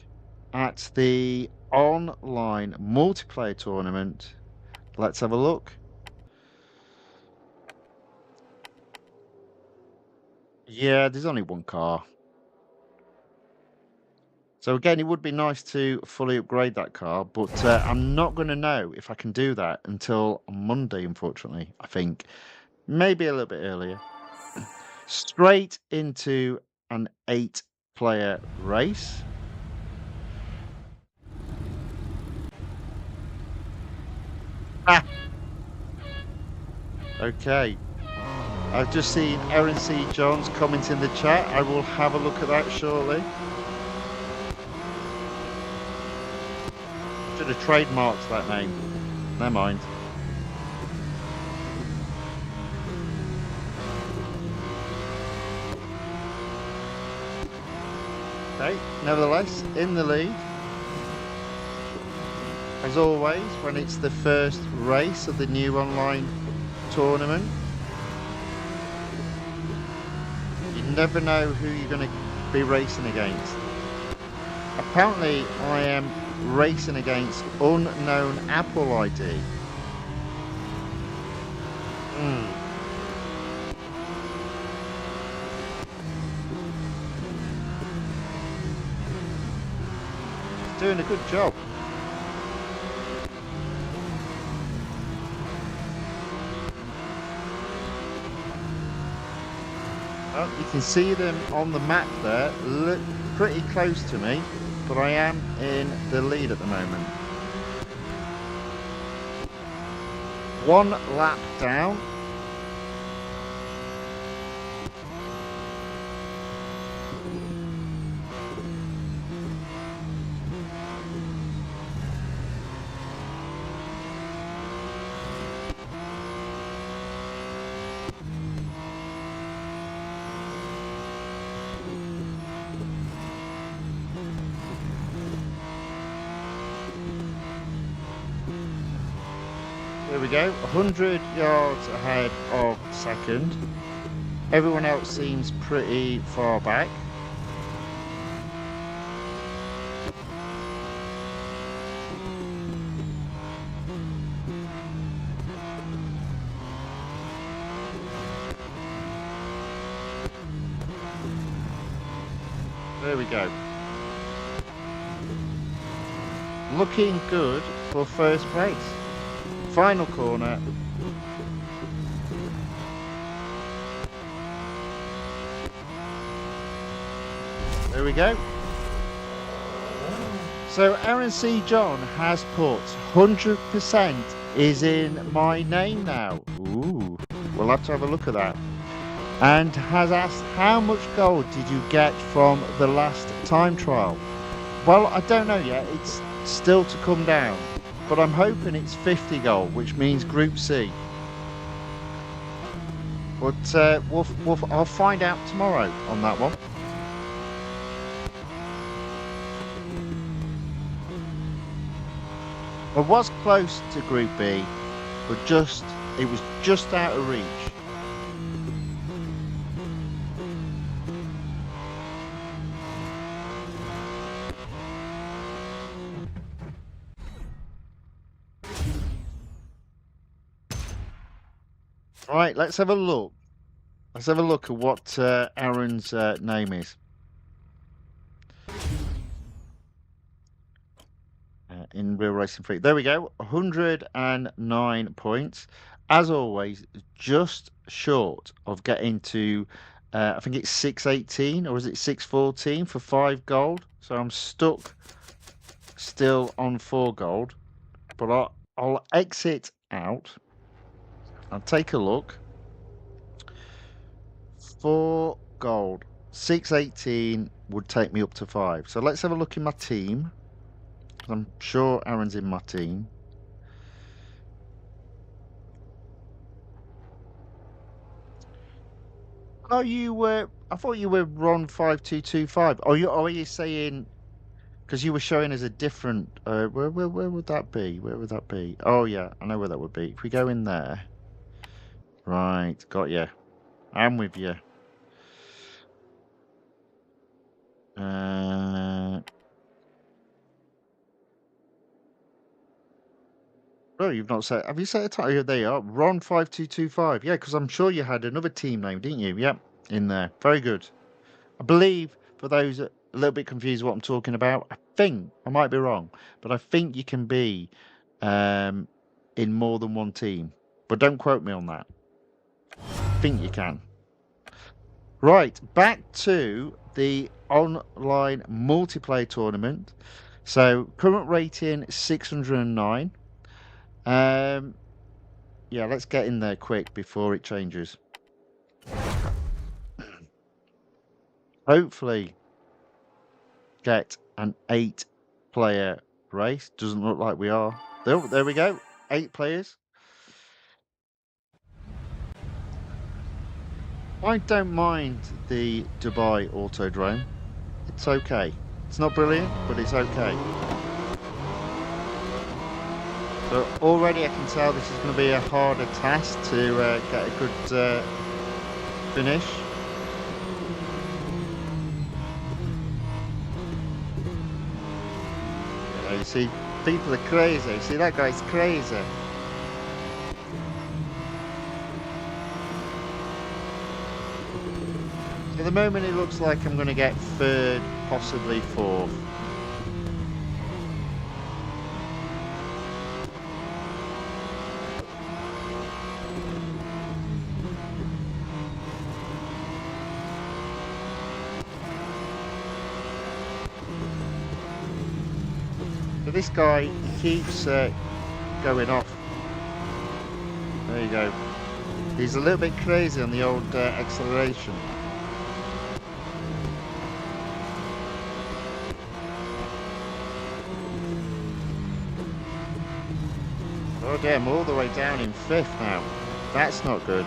at the online multiplayer tournament. Let's have a look. Yeah, there's only one car. So again, it would be nice to fully upgrade that car, but I'm not going to know if I can do that until Monday, unfortunately, I think. Maybe a little bit earlier. Straight into an 8-player race. Ah, okay. I've just seen Aaron C. John's comment in the chat. I will have a look at that shortly. Should have trademarked that name. Never mind. Okay, nevertheless, in the lead. As always, when it's the first race of the new online tournament, you never know who you're going to be racing against. Apparently, I am racing against unknown Apple ID. He's doing a good job. Well, you can see them on the map there, look pretty close to me, but I am in the lead at the moment. One lap down. There we go, 100 yards ahead of second. Everyone else seems pretty far back. There we go. Looking good for first place. Final corner. There we go. So Aaron C. John has put 100% is in my name now. Ooh, we'll have to have a look at that. And has asked, how much gold did you get from the last time trial? Well, I don't know yet. It's still to come down. But I'm hoping it's 50 gold, which means Group C. But I'll find out tomorrow on that one. I was close to Group B, but it was just out of reach. Right, let's have a look. Let's have a look at what Aaron's name is. In Real Racing Freak. There we go, 109 points. As always, just short of getting to, I think it's 618 or is it 614 for 5 gold. So I'm stuck still on 4 gold. But I'll exit out. I'll take a look. 4 gold. 618 would take me up to 5. So let's have a look in my team. I'm sure Aaron's in my team. Oh, you were. I thought you were Ron 5225. Are you saying? Because you were showing as a different. Where would that be? Where would that be? Oh yeah, I know where that would be. If we go in there. Right, got you. I'm with you. Oh, you've not set. Have you set a title? Yeah, there you are. Ron 5225. Yeah, because I'm sure you had another team name, didn't you? Yep, in there. Very good. I believe, for those a little bit confused what I'm talking about, I think, I might be wrong, but I think you can be in more than one team. But don't quote me on that. I think you can. Right, back to the online multiplayer tournament. So, current rating 609. Yeah, let's get in there quick before it changes. hopefully get an 8-player race. Doesn't look like we are. There we go. 8 players. I don't mind the Dubai Autodrome. It's okay. It's not brilliant, but it's okay. But already I can tell this is going to be a harder task to get a good finish. Yeah, you see, people are crazy. See, that guy's crazy. At the moment, it looks like I'm going to get third, possibly fourth. But this guy keeps going off. There you go. He's a little bit crazy on the old acceleration. Oh damn, all the way down in 5th now. That's not good.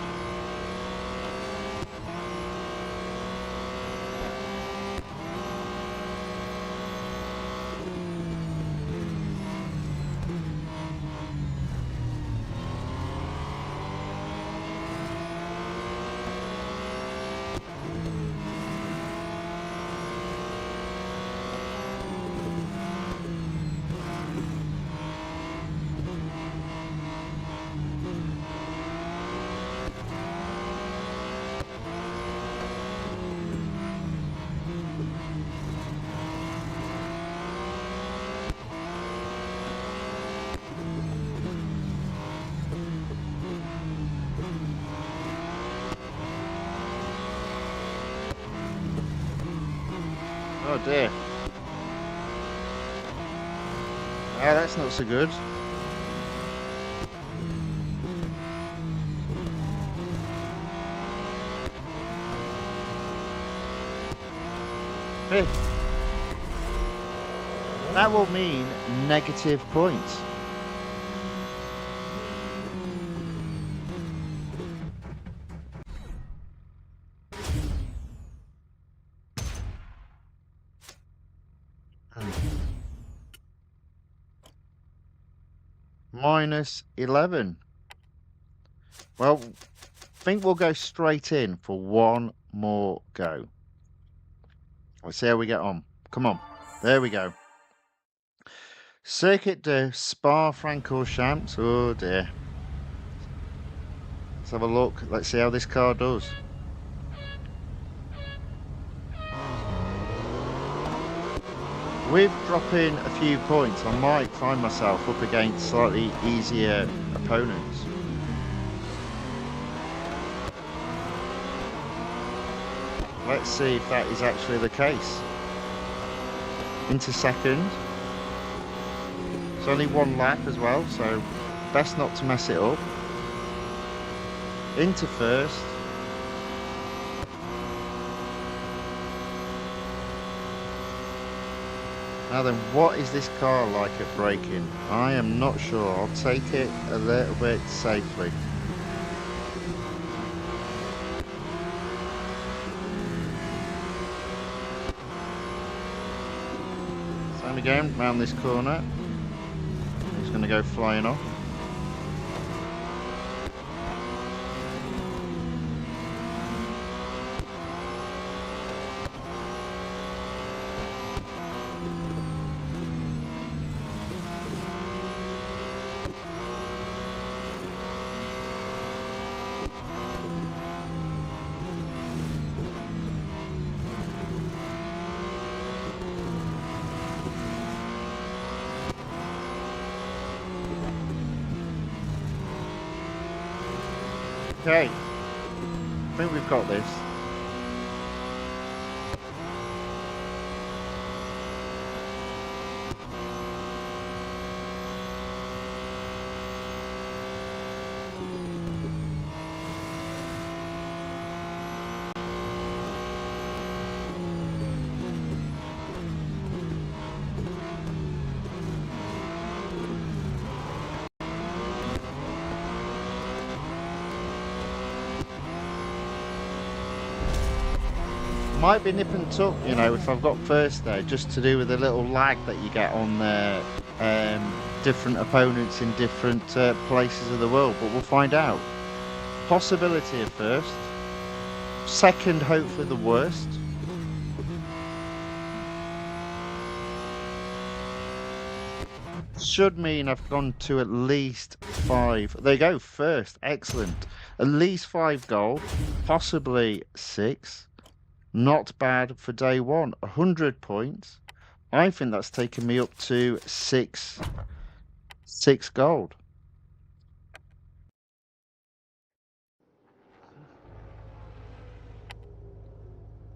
Oh dear. Ah, that's not so good. Fifth. That will mean negative points. Minus 11. Well, I think we'll go straight in for one more go. Let's see how we get on. Come on. There we go. Circuit de Spa-Francorchamps. Oh dear. Let's have a look. Let's see how this car does. With dropping a few points, I might find myself up against slightly easier opponents. Let's see if that is actually the case. Into second. It's only one lap as well, so best not to mess it up. Into first. Now then, what is this car like at braking? I am not sure. I'll take it a little bit safely. Same again, round this corner. He's going to go flying off. Okay, I think we've got this. might be nip and tuck, you know, if I've got first there, just to do with the little lag that you get on different opponents in different places of the world, but we'll find out. Possibility of first. Second, hopefully the worst. Should mean I've gone to at least 5. There you go, first. Excellent. At least 5 gold, possibly 6. Not bad for day one. 100 points. I think that's taken me up to 6 gold.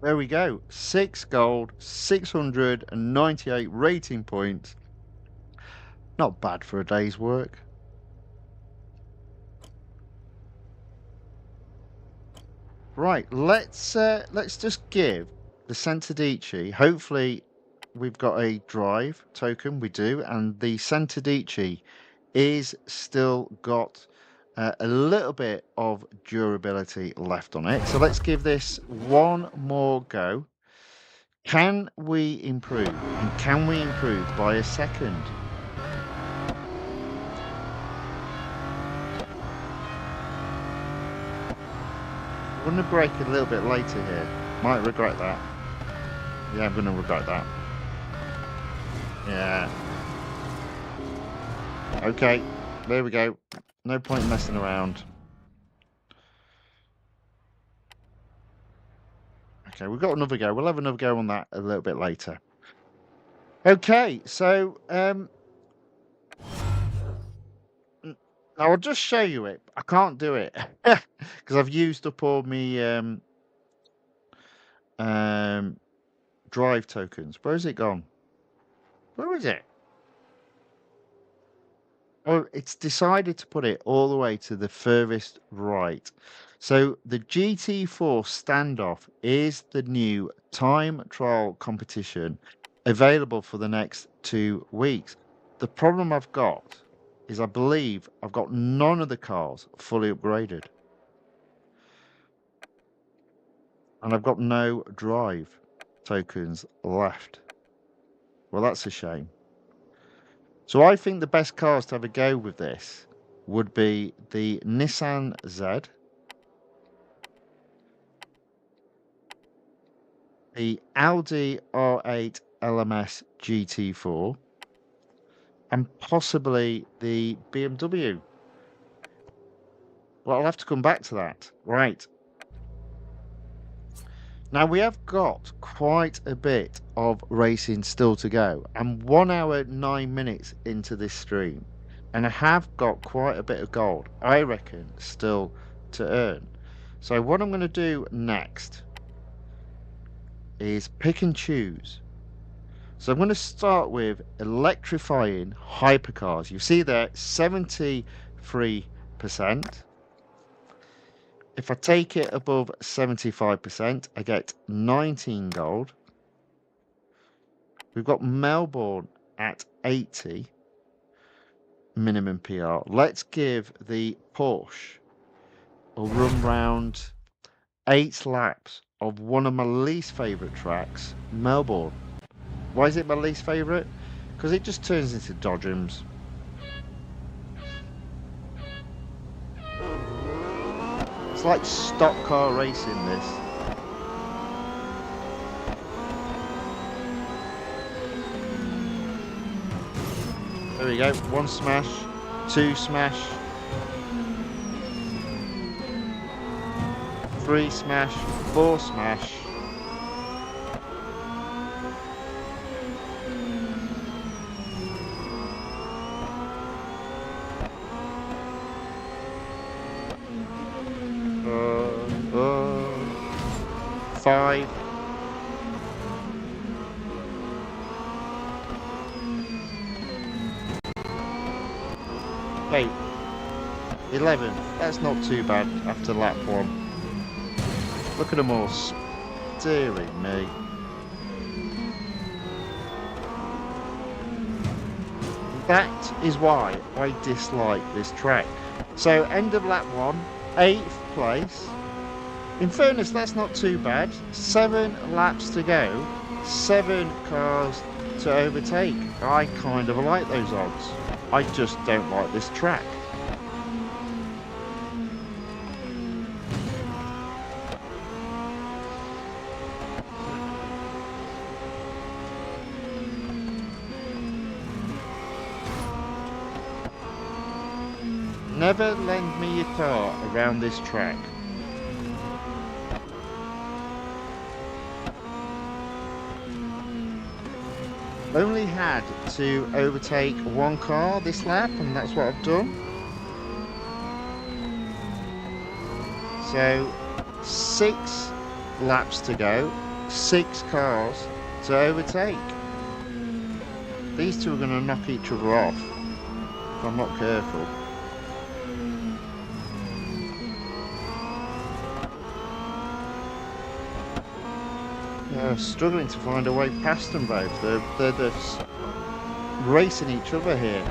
There we go. 6 gold, 698 rating points. Not bad for a day's work. Right, let's just give the Centodici. Hopefully, we've got a drive token. We do, and the Centodici is still got a little bit of durability left on it. So let's give this one more go. Can we improve? And can we improve by a second? I'm going to brake a little bit later here. Might regret that. Yeah, I'm going to regret that. Yeah. Okay, there we go. No point messing around. Okay, we've got another go. We'll have another go on that a little bit later. Okay, so I'll just show you it. I can't do it because I've used up all my drive tokens. Where has it gone? Where is it? Oh, it's decided to put it all the way to the furthest right. So the GT4 Stand Off is the new time trial competition available for the next 2 weeks. The problem I've got is I believe I've got none of the cars fully upgraded. And I've got no drive tokens left. Well, that's a shame. So I think the best cars to have a go with this would be the Nissan Z, the Audi R8 LMS GT4, and possibly the BMW. Well, I'll have to come back to that. Right. Now, we have got quite a bit of racing still to go. I'm 1 hour, 9 minutes into this stream, and I have got quite a bit of gold, I reckon, still to earn. So what I'm going to do next is pick and choose. So I'm going to start with Electrifying Hypercars. You see there, 73%. If I take it above 75%, I get 19 gold. We've got Melbourne at 80 minimum PR. Let's give the Porsche a run round 8 laps of one of my least favourite tracks, Melbourne. Why is it my least favourite? Because it just turns into dodgems. It's like stock car racing, this. There we go. 1 smash, 2 smash, 3 smash, 4 smash. Five. 8. 11. That's not too bad after lap 1. Look at them all steering me. That is why I dislike this track. So end of lap 1, 8th place. In fairness, that's not too bad. 7 laps to go, 7 cars to overtake. I kind of like those odds. I just don't like this track. Never lend me your car around this track. Only had to overtake 1 car this lap, and that's what I've done. So 6 laps to go, 6 cars to overtake. These two are going to knock each other off if I'm not careful. Struggling to find a way past them both. They're just racing each other here.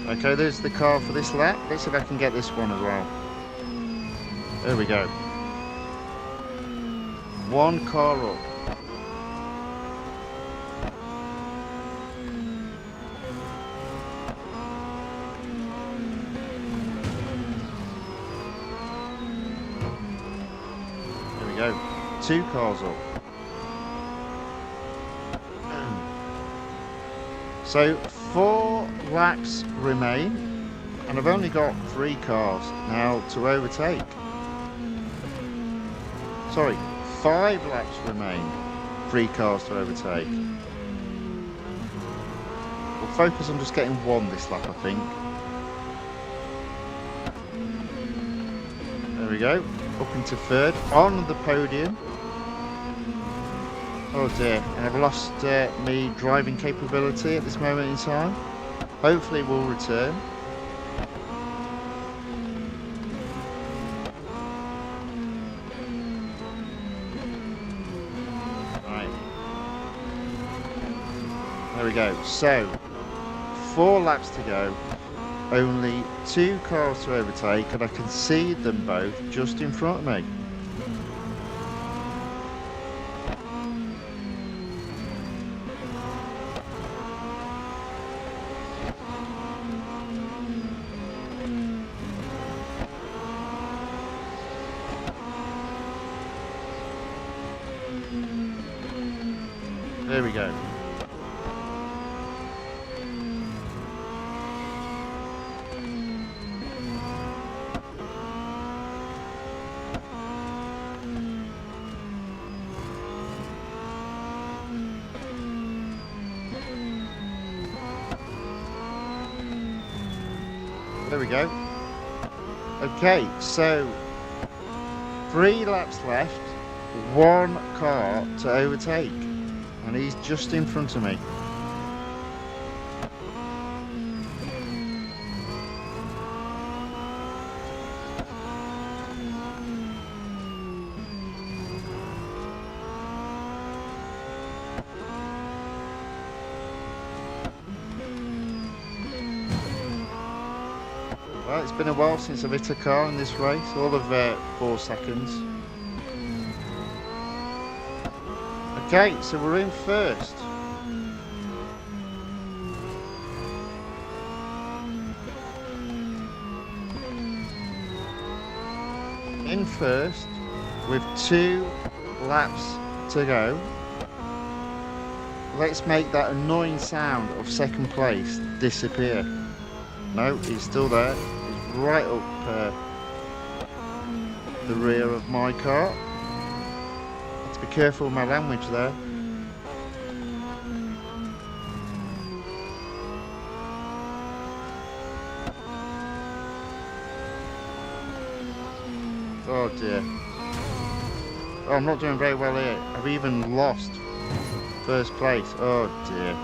Okay, there's the car for this lap. Let's see if I can get this one as well. There we go. 1 car up. Go. 2 cars up. So 4 laps remain, and I've only got 3 cars now to overtake. Sorry, 5 laps remain, 3 cars to overtake. We'll focus on just getting 1 this lap, I think. There we go. Up into 3rd, on the podium. Oh dear, and I've lost me driving capability at this moment in time. Hopefully it will return. Right. There we go. So, 4 laps to go. Only 2 cars to overtake, and I can see them both just in front of me. There we go. There we go. Okay, so 3 laps left, 1 car to overtake, and he's just in front of me. Well, it's been a while since I've hit a car in this race, all of 4 seconds. Okay, so we're in 1st. In 1st, with 2 laps to go. Let's make that annoying sound of 2nd place disappear. No, he's still there. He's right up the rear of my car. Have to be careful with my language there. Oh dear. Oh, I'm not doing very well here. I've even lost 1st place. Oh dear.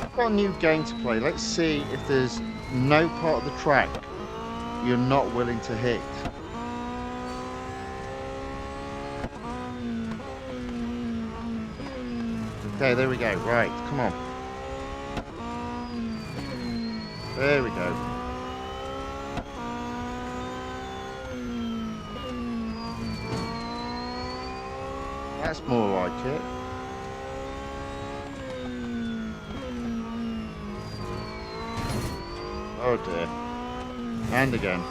I've got a new game to play. Let's see if there's no part of the track you're not willing to hit. Okay, there we go. Right, come on. There we go. That's more like it. Oh dear. And again.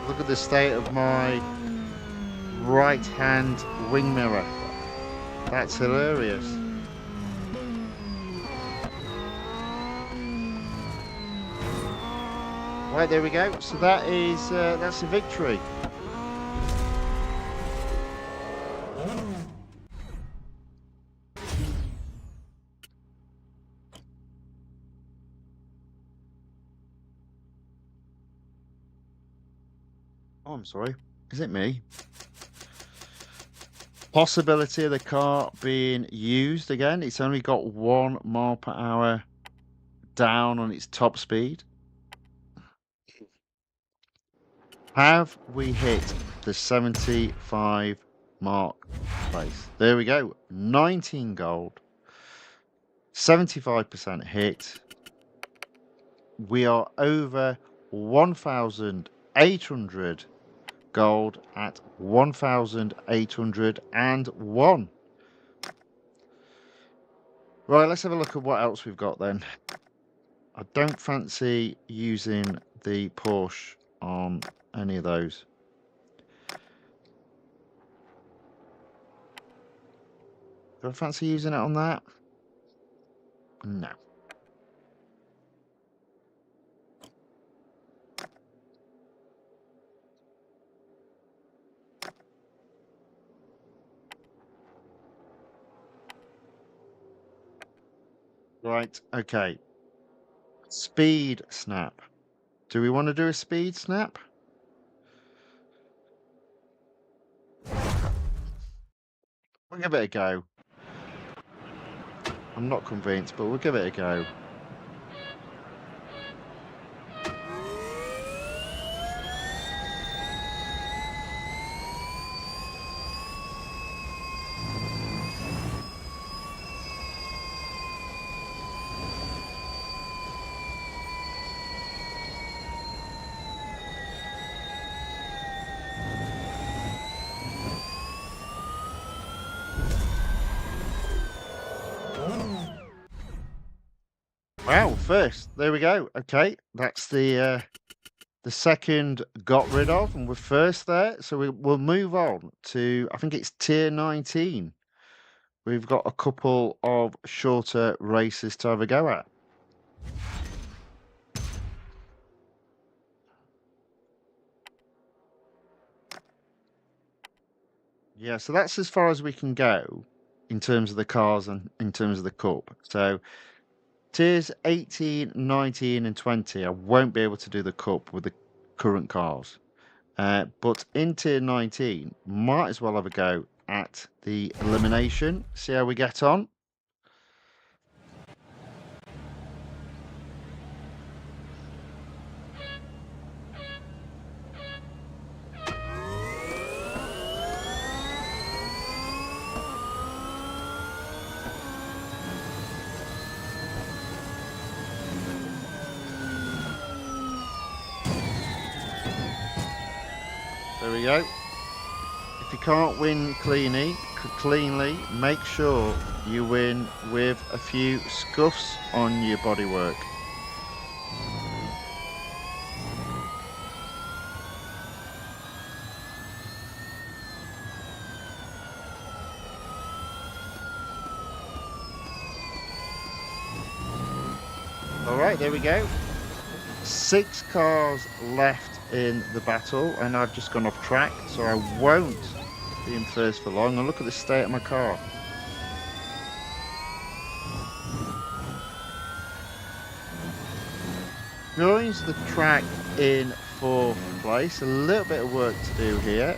Look at the state of my right-hand wing mirror. That's hilarious. Right, there we go. So that's a victory. Oh, I'm sorry. Is it me? Possibility of the car being used again. It's only got 1 mile per hour down on its top speed. Have we hit the 75 mark place? There we go. 19 gold. 75% hit. We are over 1,800 gold at 1,801. Right, let's have a look at what else we've got then. I don't fancy using the Porsche on any of those. Do I fancy using it on that? No. Right, okay. Speed snap. Do we want to do a speed snap? We'll give it a go. I'm not convinced, but we'll give it a go. Wow, first. There we go. Okay, that's the second got rid of, and we're first there. So we'll move on to, I think it's tier 19. We've got a couple of shorter races to have a go at. Yeah, so that's as far as we can go in terms of the cars and in terms of the cup. So tiers 18, 19, and 20, I won't be able to do the cup with the current cars. But in tier 19, might as well have a go at the elimination, see how we get on. There we go. If you can't win cleanly, make sure you win with a few scuffs on your bodywork. Alright, there we go. 6 cars left in the battle, and I've just gone off track, so I won't be in first for long. And look at the state of my car. Joins the track in 4th place. A little bit of work to do here.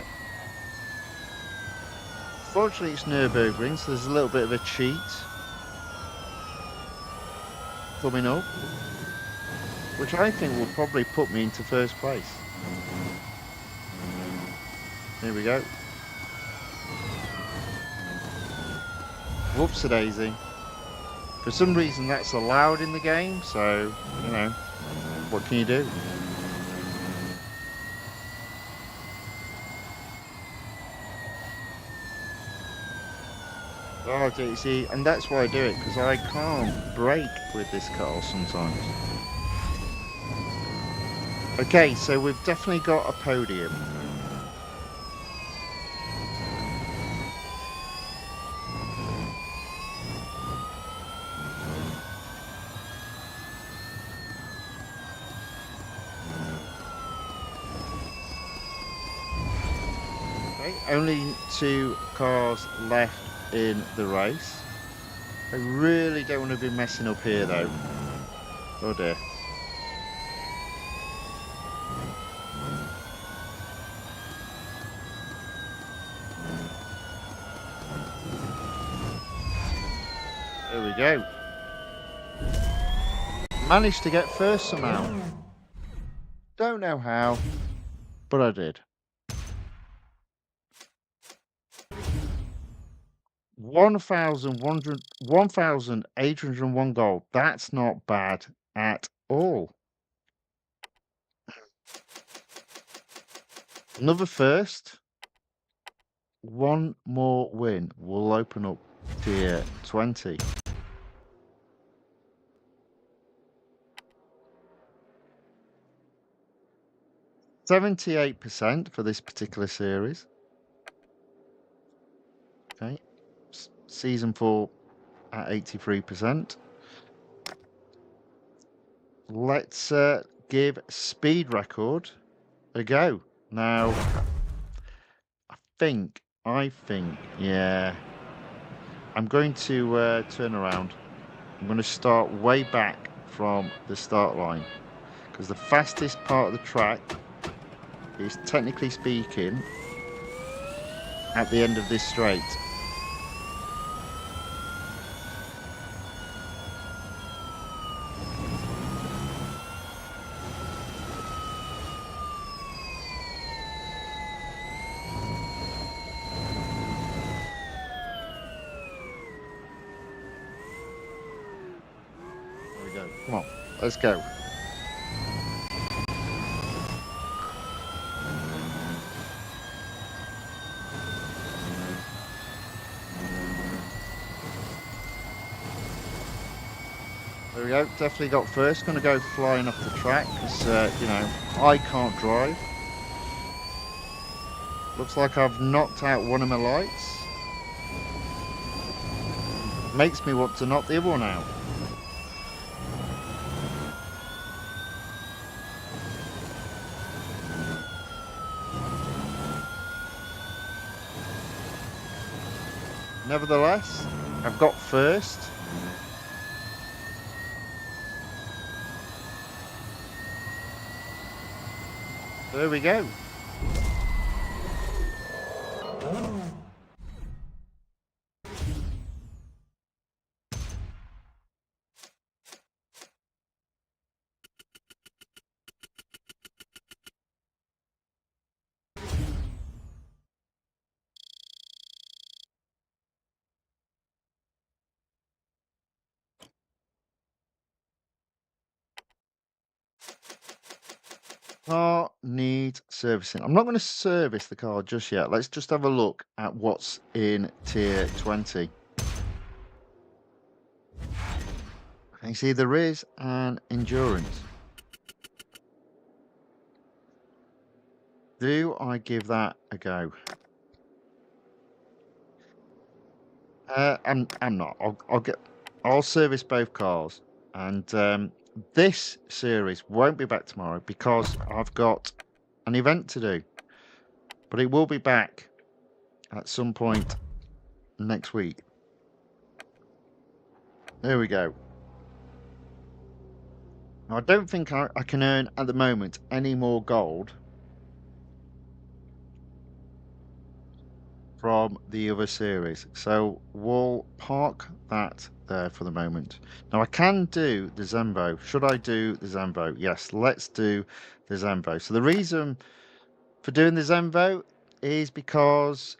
Fortunately, it's Nürburgring, so there's a little bit of a cheat coming up. which I think will probably put me into first place. Here we go. Whoops-a-daisy. For some reason that's allowed in the game, so, you know, what can you do? Oh, do you see? And that's why I do it, because I can't brake with this car sometimes. Okay, so we've definitely got a podium. Okay, only 2 cars left in the race. I really don't want to be messing up here, though. Oh dear. There we go. Managed to get first somehow. Don't know how, but I did. 1,801 gold. That's not bad at all. Another first. One more win will open up tier 20. %78% for this particular series. Okay. Season 4 at 83%. Let's give speed record a go. Now, I think, yeah. I'm going to turn around. I'm going to start way back from the start line. Because the fastest part of the track is, technically speaking, at the end of this straight. There we go. Come on, let's go. There we go, definitely got first. Gonna go flying off the track because, you know, I can't drive. Looks like I've knocked out one of my lights. Makes me want to knock the other one out. Nevertheless, I've got first. There we go. Car needs servicing. I'm not going to service the car just yet. Let's just have a look at what's in tier 20. You see, there is an endurance. Do I give that a go? I'm not. I'll service both cars, and this series won't be back tomorrow because I've got an event to do. But it will be back at some point next week. There we go. Now, I don't think I can earn at the moment any more gold from the other series. So we'll park that there for the moment. Now I can do the Zembo. Should I do the Zembo? Yes, let's do the Zembo. So the reason for doing the Zembo is because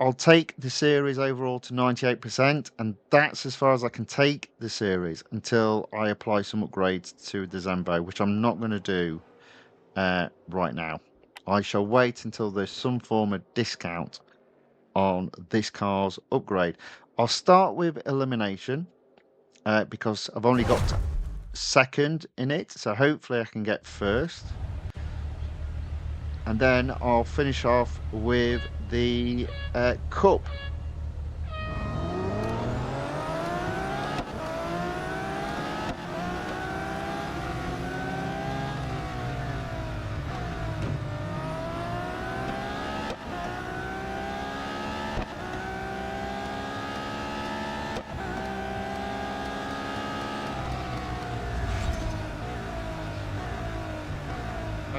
I'll take the series overall to 98%, and that's as far as I can take the series until I apply some upgrades to the Zembo, which I'm not going to do right now. I shall wait until there's some form of discount on this car's upgrade. I'll start with elimination because I've only got second in it, so hopefully I can get first. And then I'll finish off with the cup.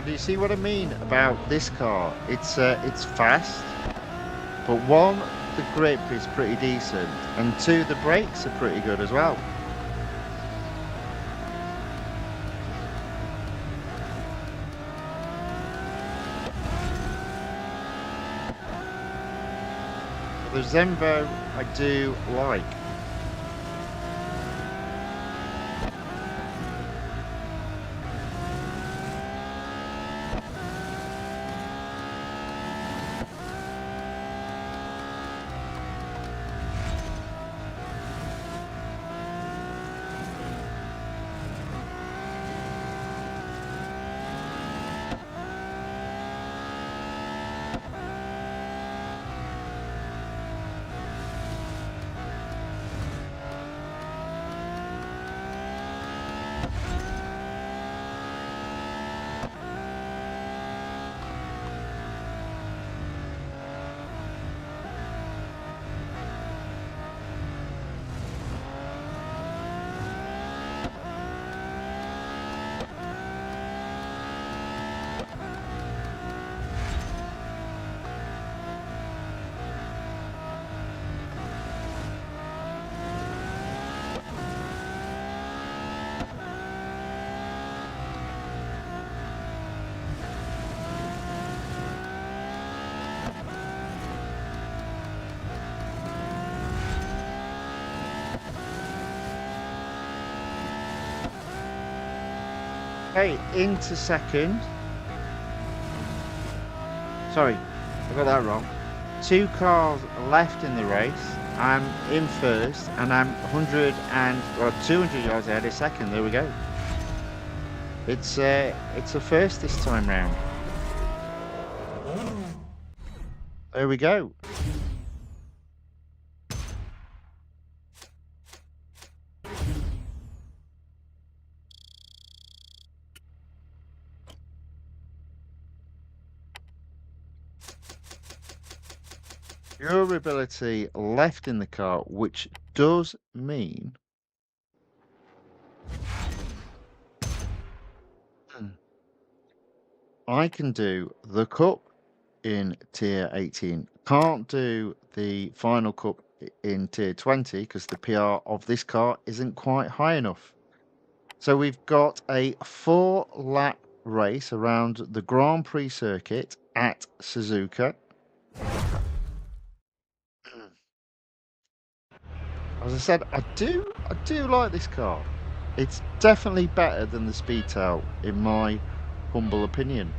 Do you see what I mean about this car? It's fast, but one, the grip is pretty decent, and two, the brakes are pretty good as well. The Zembo I do like. Okay, into second. Sorry, I got that wrong. 2 cars left in the race. I'm in first, and I'm 200 yards ahead of second. There we go. It's a first this time round. There we go. Durability left in the car, which does mean I can do the cup in tier 18. Can't do the final cup in tier 20 because the PR of this car isn't quite high enough. So we've got a 4-lap race around the Grand Prix circuit at Suzuka. As I said, I do like this car. It's definitely better than the Speedtail, in my humble opinion.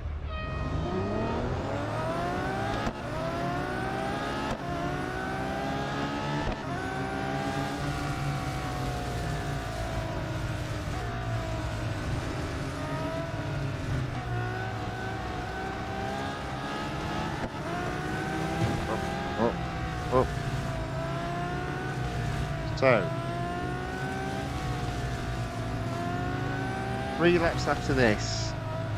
Oh. So, 3 laps after this,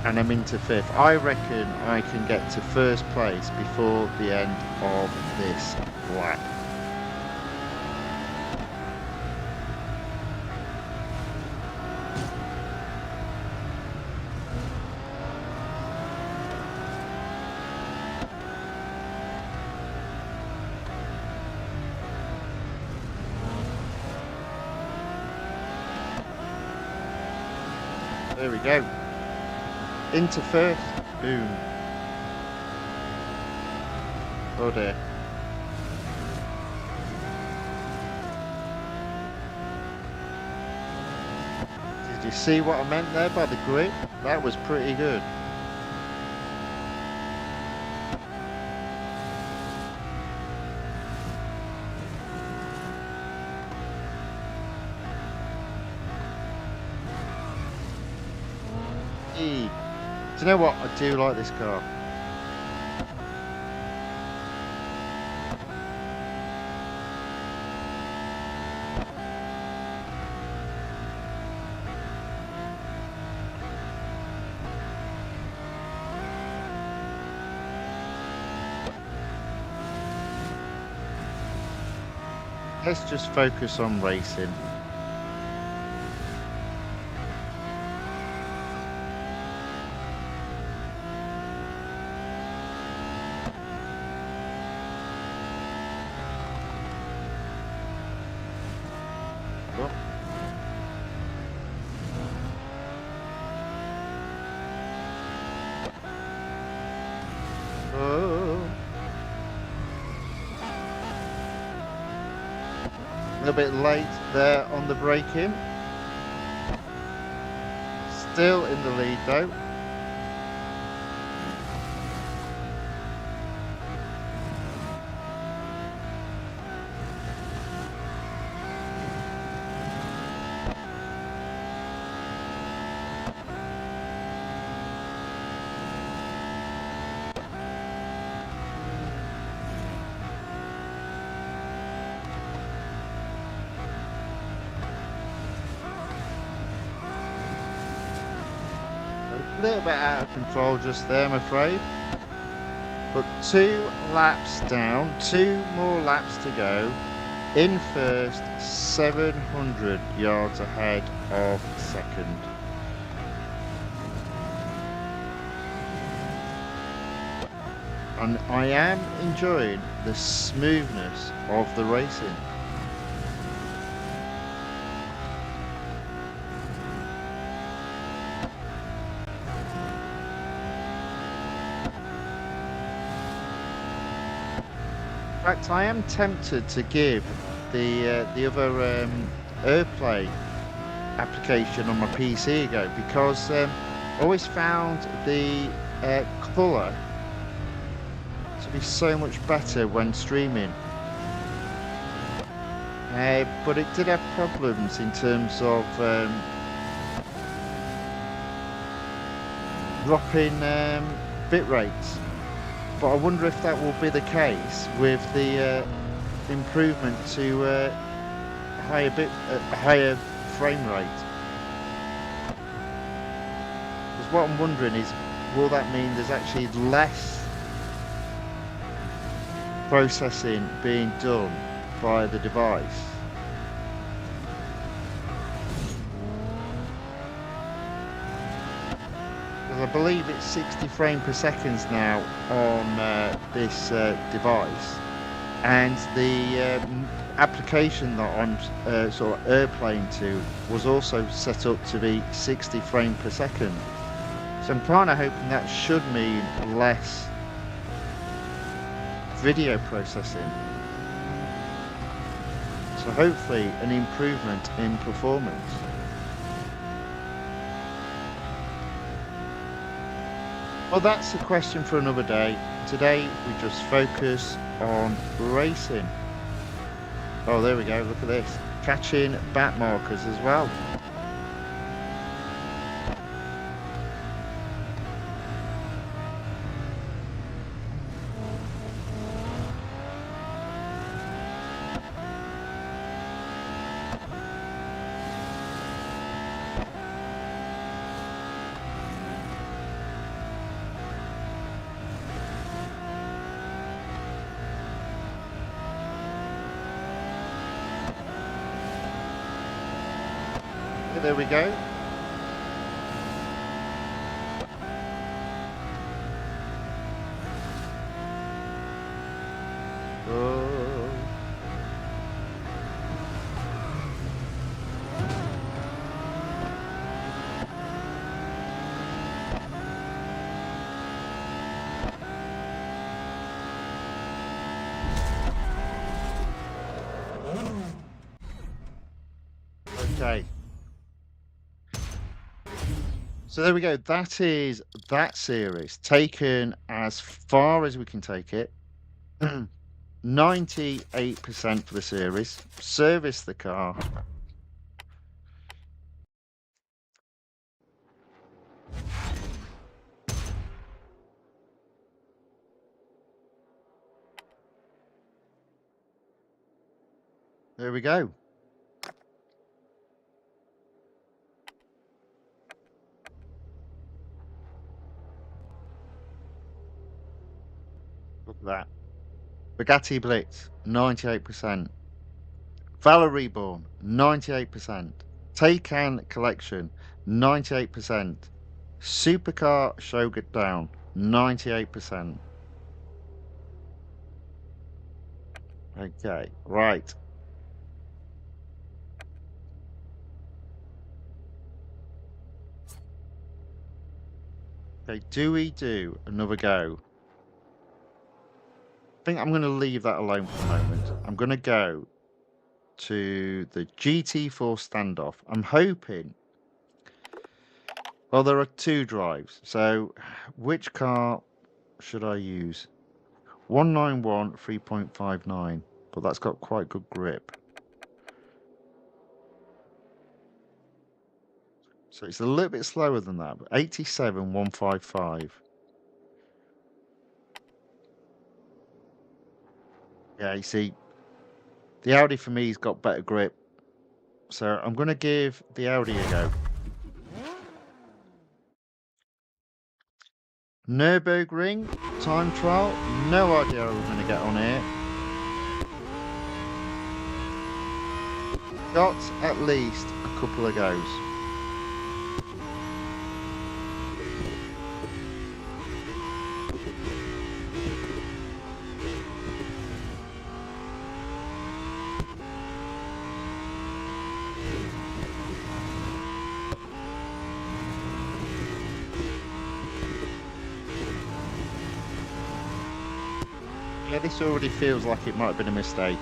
and I'm into 5th. I reckon I can get to 1st place before the end of this lap. There we go. Into first. Boom. Oh dear. Did you see what I meant there by the grip? That was pretty good. Do you know what? I do like this car. Let's just focus on racing. A little bit late there on the braking. Still in the lead though. A little bit out of control just there, I'm afraid. But 2 laps down, 2 more laps to go. In first, 700 yards ahead of second. And I am enjoying the smoothness of the racing. In fact, I am tempted to give the other AirPlay application on my PC a go, because I always found the colour to be so much better when streaming. But it did have problems in terms of dropping bit rates. But I wonder if that will be the case with the improvement to higher frame rate. Because what I'm wondering is, will that mean there's actually less processing being done by the device? I believe it's 60 frames per second now on this device, and the application that I'm sort of airplaying to was also set up to be 60 frames per second. So I'm kind of hoping that should mean less video processing. So hopefully an improvement in performance. Well, that's a question for another day. Today we just focus on racing. Oh, there we go, look at this. Catching back markers as well. There we go. Oh. So there we go. That is that series taken as far as we can take it. 98% for the series. Service the car. There we go. Look at that. Bugatti Blitz, 98%. Valor Reborn, 98%. Taycan Collection, 98%. Supercar Showdown, 98%. Okay, right. Okay, do we do another go? I think I'm going to leave that alone for the moment. I'm going to go to the GT4 Standoff. I'm hoping. Well, there are two drives. So, which car should I use? 191 3.59, but that's got quite good grip. So it's a little bit slower than that, but 87 155. Yeah, you see, the Audi for me's got better grip. So I'm going to give the Audi a go. Nürburgring time trial. No idea how we're going to get on here. Got at least a couple of goes. Yeah, this already feels like it might have been a mistake.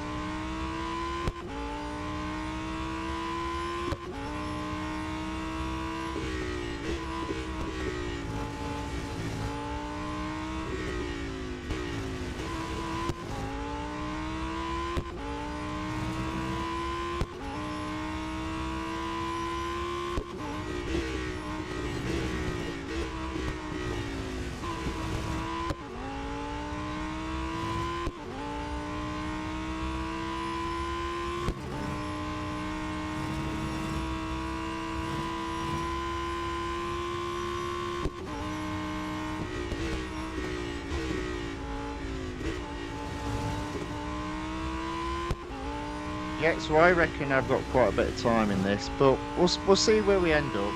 Yeah, so I reckon I've got quite a bit of time in this, but we'll see where we end up.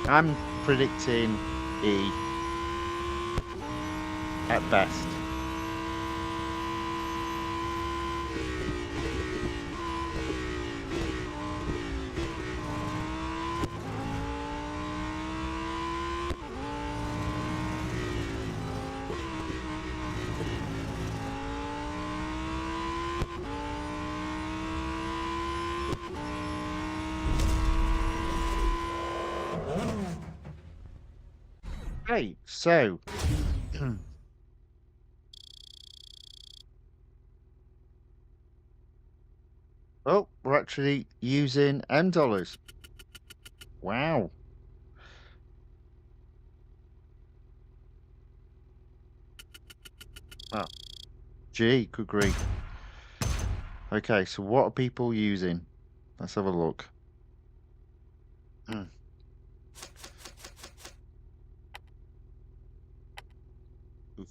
I'm predicting E at best. Okay, so oh, we're actually using M dollars. Wow. Oh, gee, good grief. Okay, so what are people using? Let's have a look. Hmm. Oof.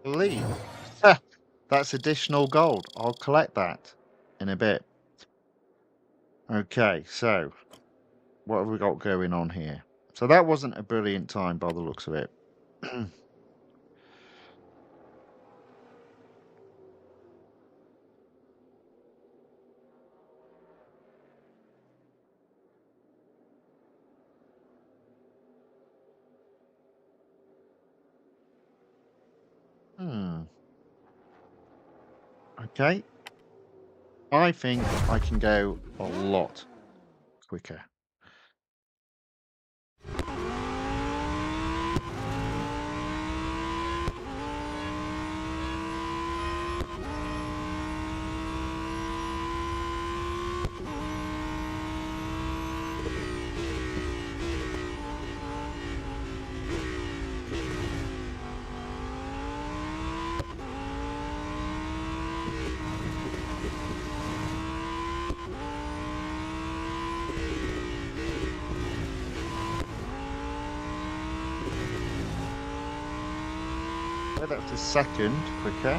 Believe. That's additional gold. I'll collect that in a bit. Okay, so what have we got going on here? So that wasn't a brilliant time by the looks of it. Hmm. Okay. I think I can go a lot quicker. So that's a second quicker.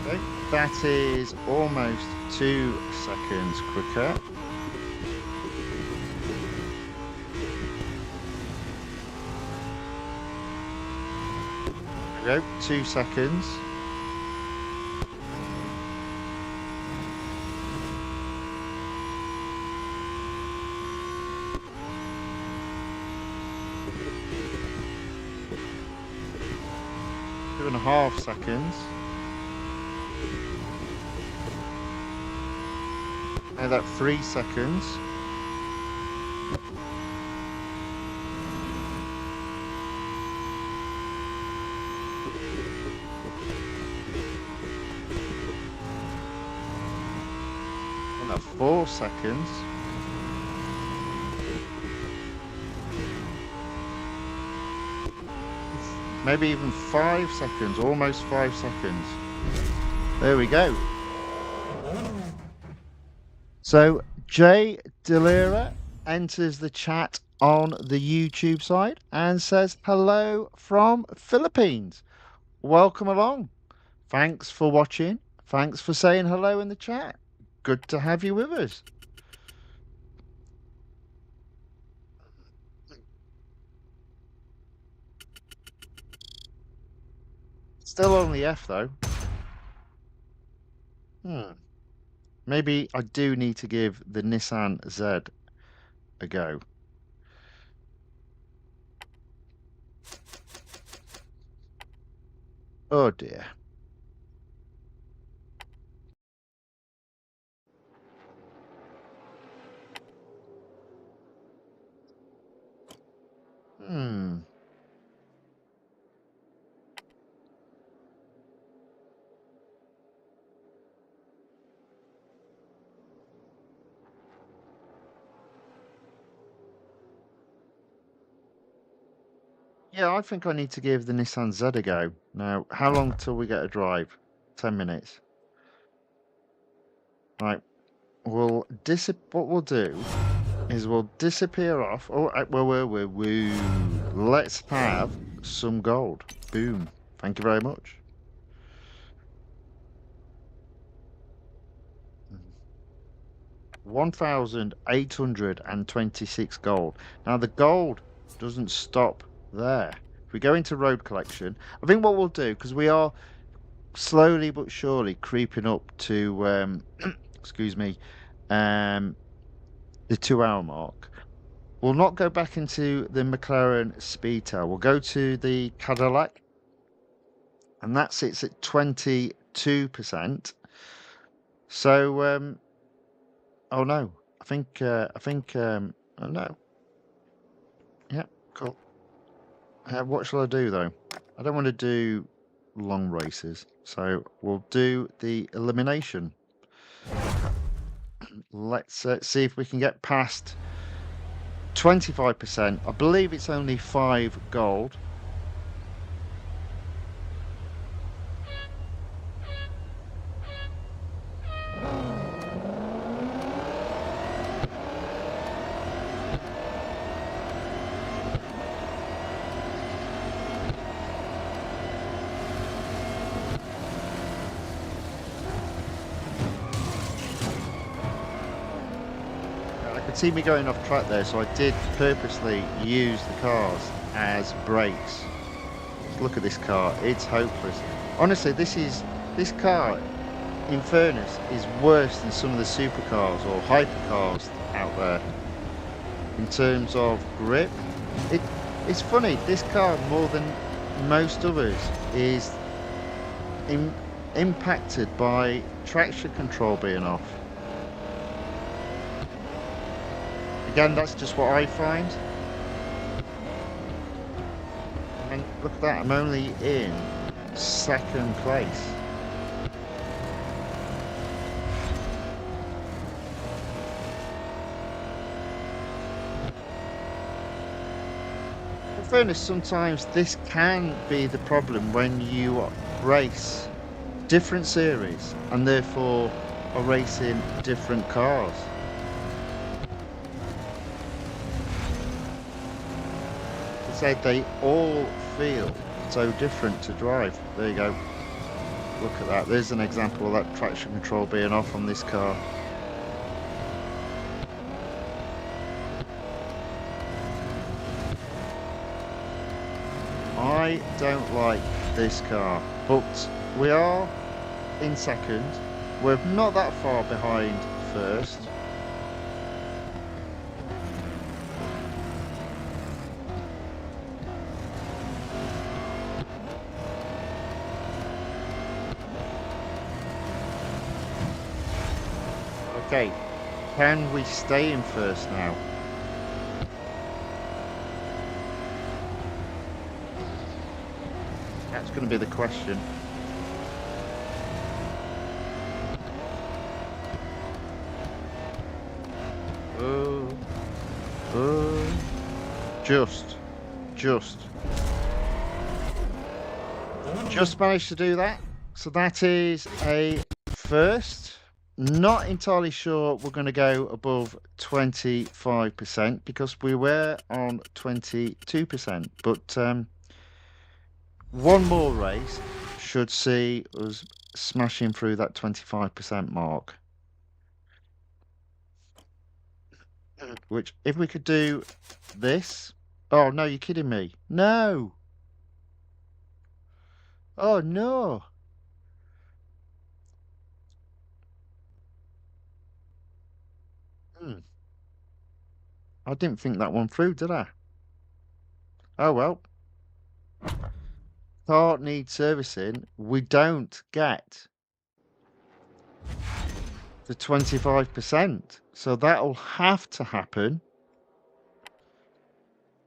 Okay, that is almost 2 seconds quicker. There we go, 2 seconds. Two and a half seconds. Now that 3 seconds. And that 4 seconds. Maybe even 5 seconds, almost 5 seconds. There we go. So Jay Delira enters the chat on the YouTube side and says hello from Philippines. Welcome along. Thanks for watching. Thanks for saying hello in the chat. Good to have you with us. Still only F though. Maybe I do need to give the Nissan Z a go. Oh dear. Yeah, I think I need to give the Nissan Z a go. Now, how long till we get a drive? 10 minutes. Right. What we'll do is we'll disappear off. Oh, whoa. Let's have some gold. Boom. Thank you very much. Mm. 1,826 gold. Now, the gold doesn't stop there. If we go into road collection, I think what we'll do, because we are slowly but surely creeping up to, excuse me, the 2 hour mark. We'll not go back into the McLaren Speedtail. We'll go to the Cadillac, and that sits at 22%. So, oh no, oh no. Yeah, cool. What shall I do though? I don't want to do long races, so we'll do the elimination. Let's see if we can get past 25%. I believe it's only 5 gold. See me going off track there, so I did purposely use the cars as brakes. Just look at this car, it's hopeless. Honestly, this car, in fairness, is worse than some of the supercars or hypercars out there. in terms of grip. It, it's funny, this car, more than most others, is im impacted by traction control being off. Again, that's just what I find. And look at that, I'm only in 2nd place. In fairness, sometimes this can be the problem when you race different series and therefore are racing different cars. I said they all feel so different to drive. There you go. Look at that. There's an example of that traction control being off on this car. I don't like this car, but we are in 2nd. We're not that far behind 1st. Okay, can we stay in 1st now? That's going to be the question. Just managed to do that. So that is a 1st. Not entirely sure we're going to go above 25% because we were on 22%. But one more race should see us smashing through that 25% mark. Which, if we could do this... Oh, no, you're kidding me. No! Oh, no! I didn't think that one through, did I? Oh, well. Car needs servicing. We don't get the 25%. So that'll have to happen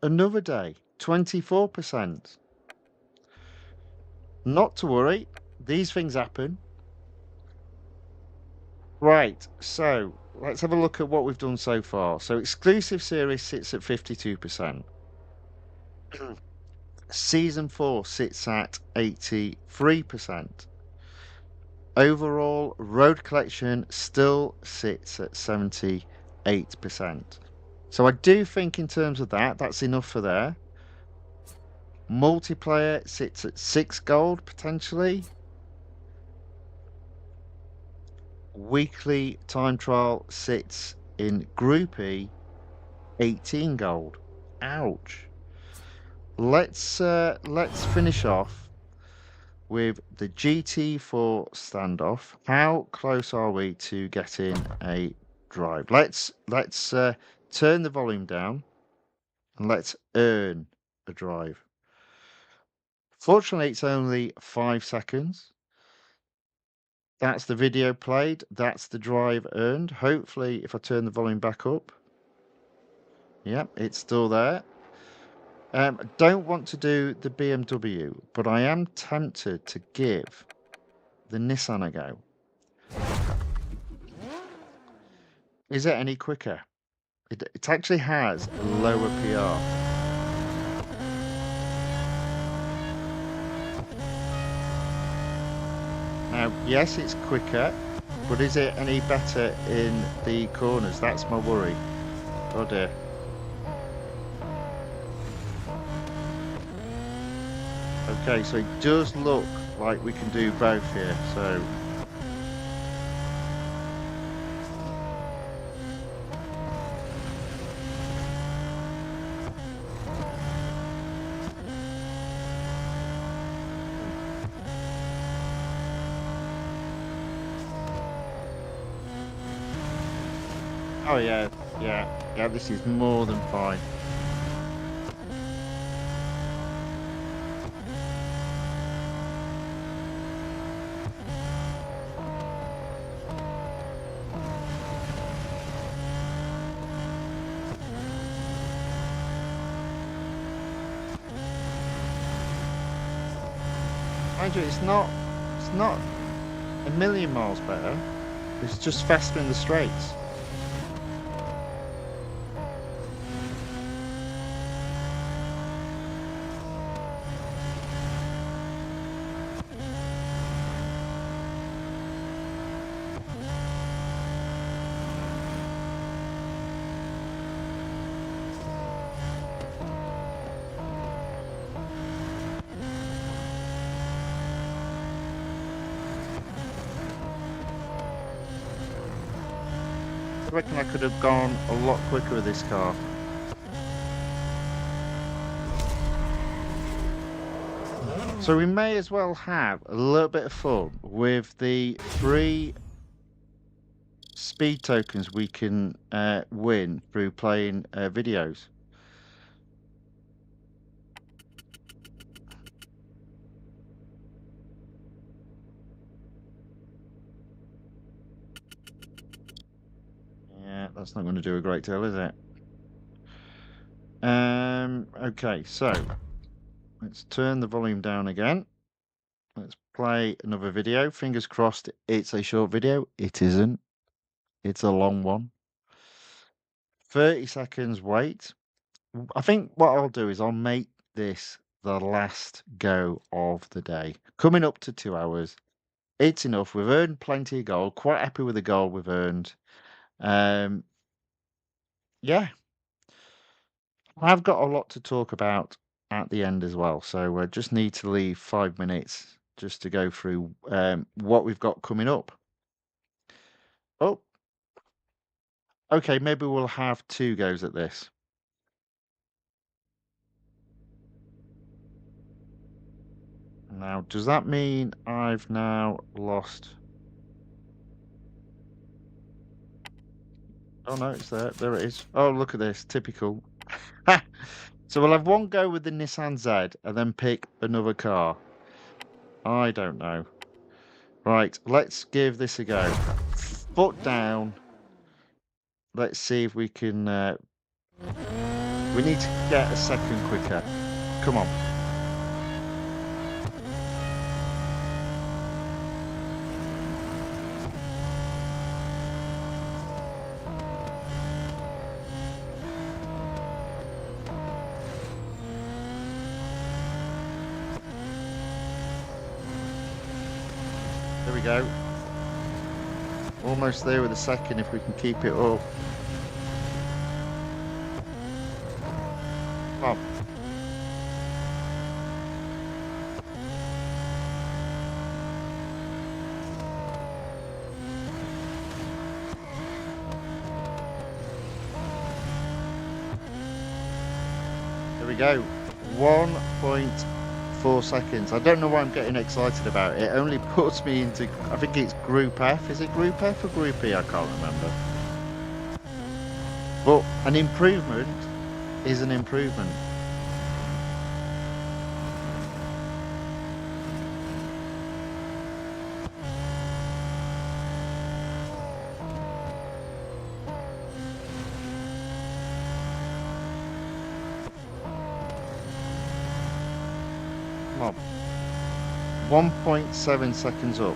another day. 24%. Not to worry. These things happen. Right. So let's have a look at what we've done so far. So exclusive series sits at 52%. Season 4 sits at 83%. Overall, road collection still sits at 78%. So I do think in terms of that, that's enough for there. Multiplayer sits at 6 gold, potentially. Weekly time trial sits in Group E, 18 gold. Ouch. Let's finish off with the GT4 standoff. How close are we to getting a drive? Let's turn the volume down and let's earn a drive. Fortunately, it's only 5 seconds. That's the video played. That's the drive earned. Hopefully, if I turn the volume back up, yep, it's still there. I don't want to do the BMW, but I am tempted to give the Nissan a go. Is it any quicker? It actually has a lower PR. Now, yes, it's quicker, but is it any better in the corners? That's my worry. Oh dear. Okay, so it does look like we can do both here, so... Oh yeah, yeah. Yeah, this is more than fine. Mind you, it's not a million miles better. It's just faster in the straights. I reckon I could have gone a lot quicker with this car. So we may as well have a little bit of fun with the 3 speed tokens we can win through playing videos. Yeah, that's not going to do a great deal, is it? Okay, so let's turn the volume down again. Let's play another video. Fingers crossed it's a short video. It isn't. It's a long one. 30 seconds wait. I think what I'll do is I'll make this the last go of the day. Coming up to 2 hours. It's enough. We've earned plenty of gold. Quite happy with the gold we've earned. Um, yeah, I've got a lot to talk about at the end as well. So just need to leave 5 minutes just to go through what we've got coming up. Oh, okay. Maybe we'll have 2 goes at this. Now, does that mean I've now lost? Oh no, it's there. There it is. Oh, look at this. Typical. So we'll have 1 go with the Nissan Z and then pick another car. I don't know. Right, let's give this a go. Foot down. Let's see if we can. We need to get a second quicker. Come on. There we go. Almost there with a second if we can keep it up. Come on. There we go. 1.4 seconds. I don't know why I'm getting excited about it. It only puts me into, I think it's Group F. Is it Group F or Group E? I can't remember. But an improvement is an improvement. Come on. 1.7 seconds up.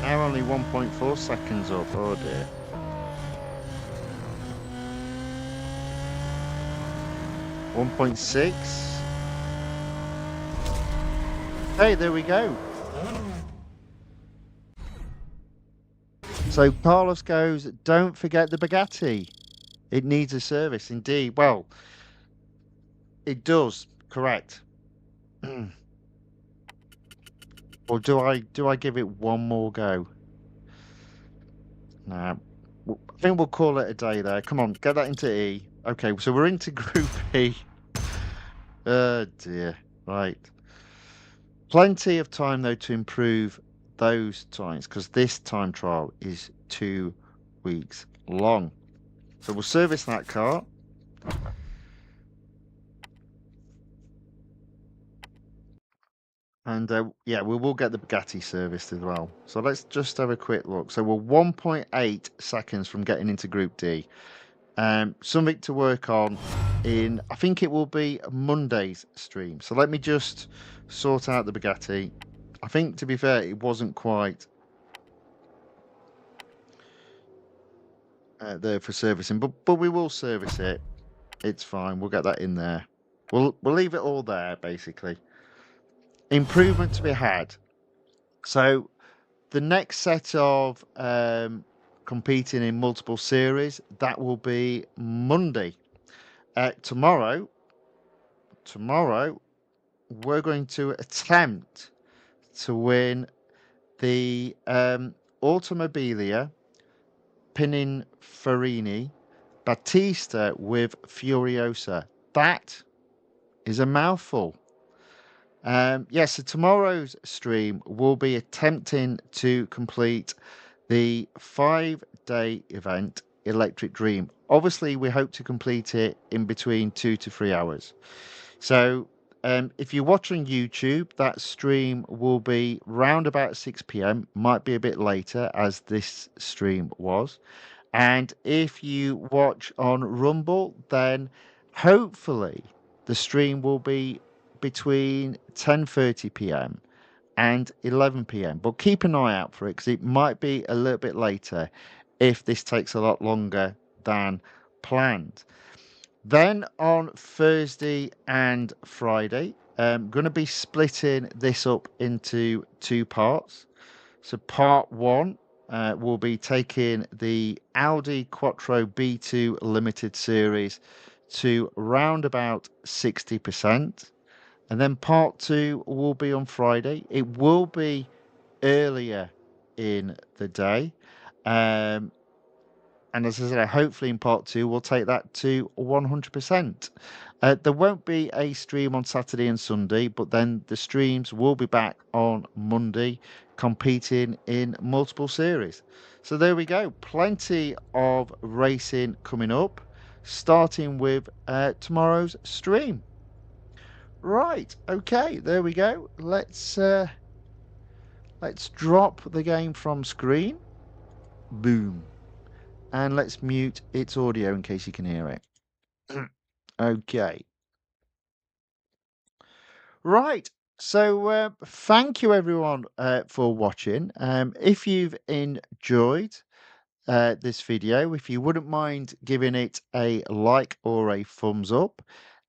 Now only 1.4 seconds up. Oh dear. One 1.6. Hey, there we go. So Carlos goes, don't forget the Bugatti. It needs a service indeed. Well, it does, correct. Or do I give it one more go? Nah. I think we'll call it a day there. Come on, get that into E. Okay, so we're into Group E. Oh dear. Right. Plenty of time though to improve those times because this time trial is 2 weeks long. So we'll service that car. And yeah, we will get the Bugatti serviced as well. So let's just have a quick look. So we're 1.8 seconds from getting into Group D. Something to work on in, I think it will be Monday's stream. So let me just sort out the Bugatti. I think, to be fair, it wasn't quite there for servicing, but we will service it. It's fine. We'll get that in there. We'll leave it all there basically. Improvement to be had. So the next set of competing in multiple series that will be Monday. Tomorrow we're going to attempt to win the Automobilia Pininfarina Battista with Furiosa. That is a mouthful. Yes, so tomorrow's stream will be attempting to complete the 5-day event Electric Dream. Obviously, we hope to complete it in between 2 to 3 hours. So, if you're watching YouTube, that stream will be round about 6 p.m. Might be a bit later, as this stream was. And if you watch on Rumble, then hopefully the stream will be between 10:30 p.m. and 11 p.m. But keep an eye out for it because it might be a little bit later if this takes a lot longer than planned. Then on Thursday and Friday, I'm going to be splitting this up into two parts. So part one will be taking the Audi Quattro B2 Limited Series to round about 60%. And then part two will be on Friday. It will be earlier in the day. Um, and as I said, hopefully in part two, we'll take that to 100%. There won't be a stream on Saturday and Sunday, but then the streams will be back on Monday, competing in multiple series. So there we go. Plenty of racing coming up, starting with tomorrow's stream. Right. Okay. There we go. Let's drop the game from screen. Boom. And let's mute its audio in case you can hear it. Okay. Right. So thank you everyone for watching. If you've enjoyed this video, if you wouldn't mind giving it a like or a thumbs up.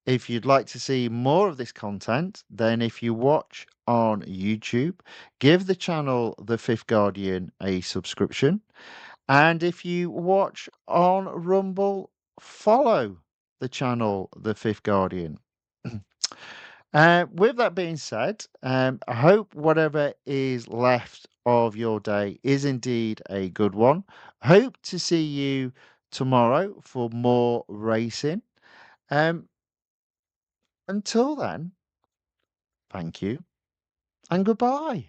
If you'd like to see more of this content, then if you watch on YouTube, give the channel The Fifth Guardian a subscription. And if you watch on Rumble, follow the channel The Fifth Guardian. With that being said, I hope whatever is left of your day is indeed a good one. Hope to see you tomorrow for more racing. Um, until then, thank you and goodbye.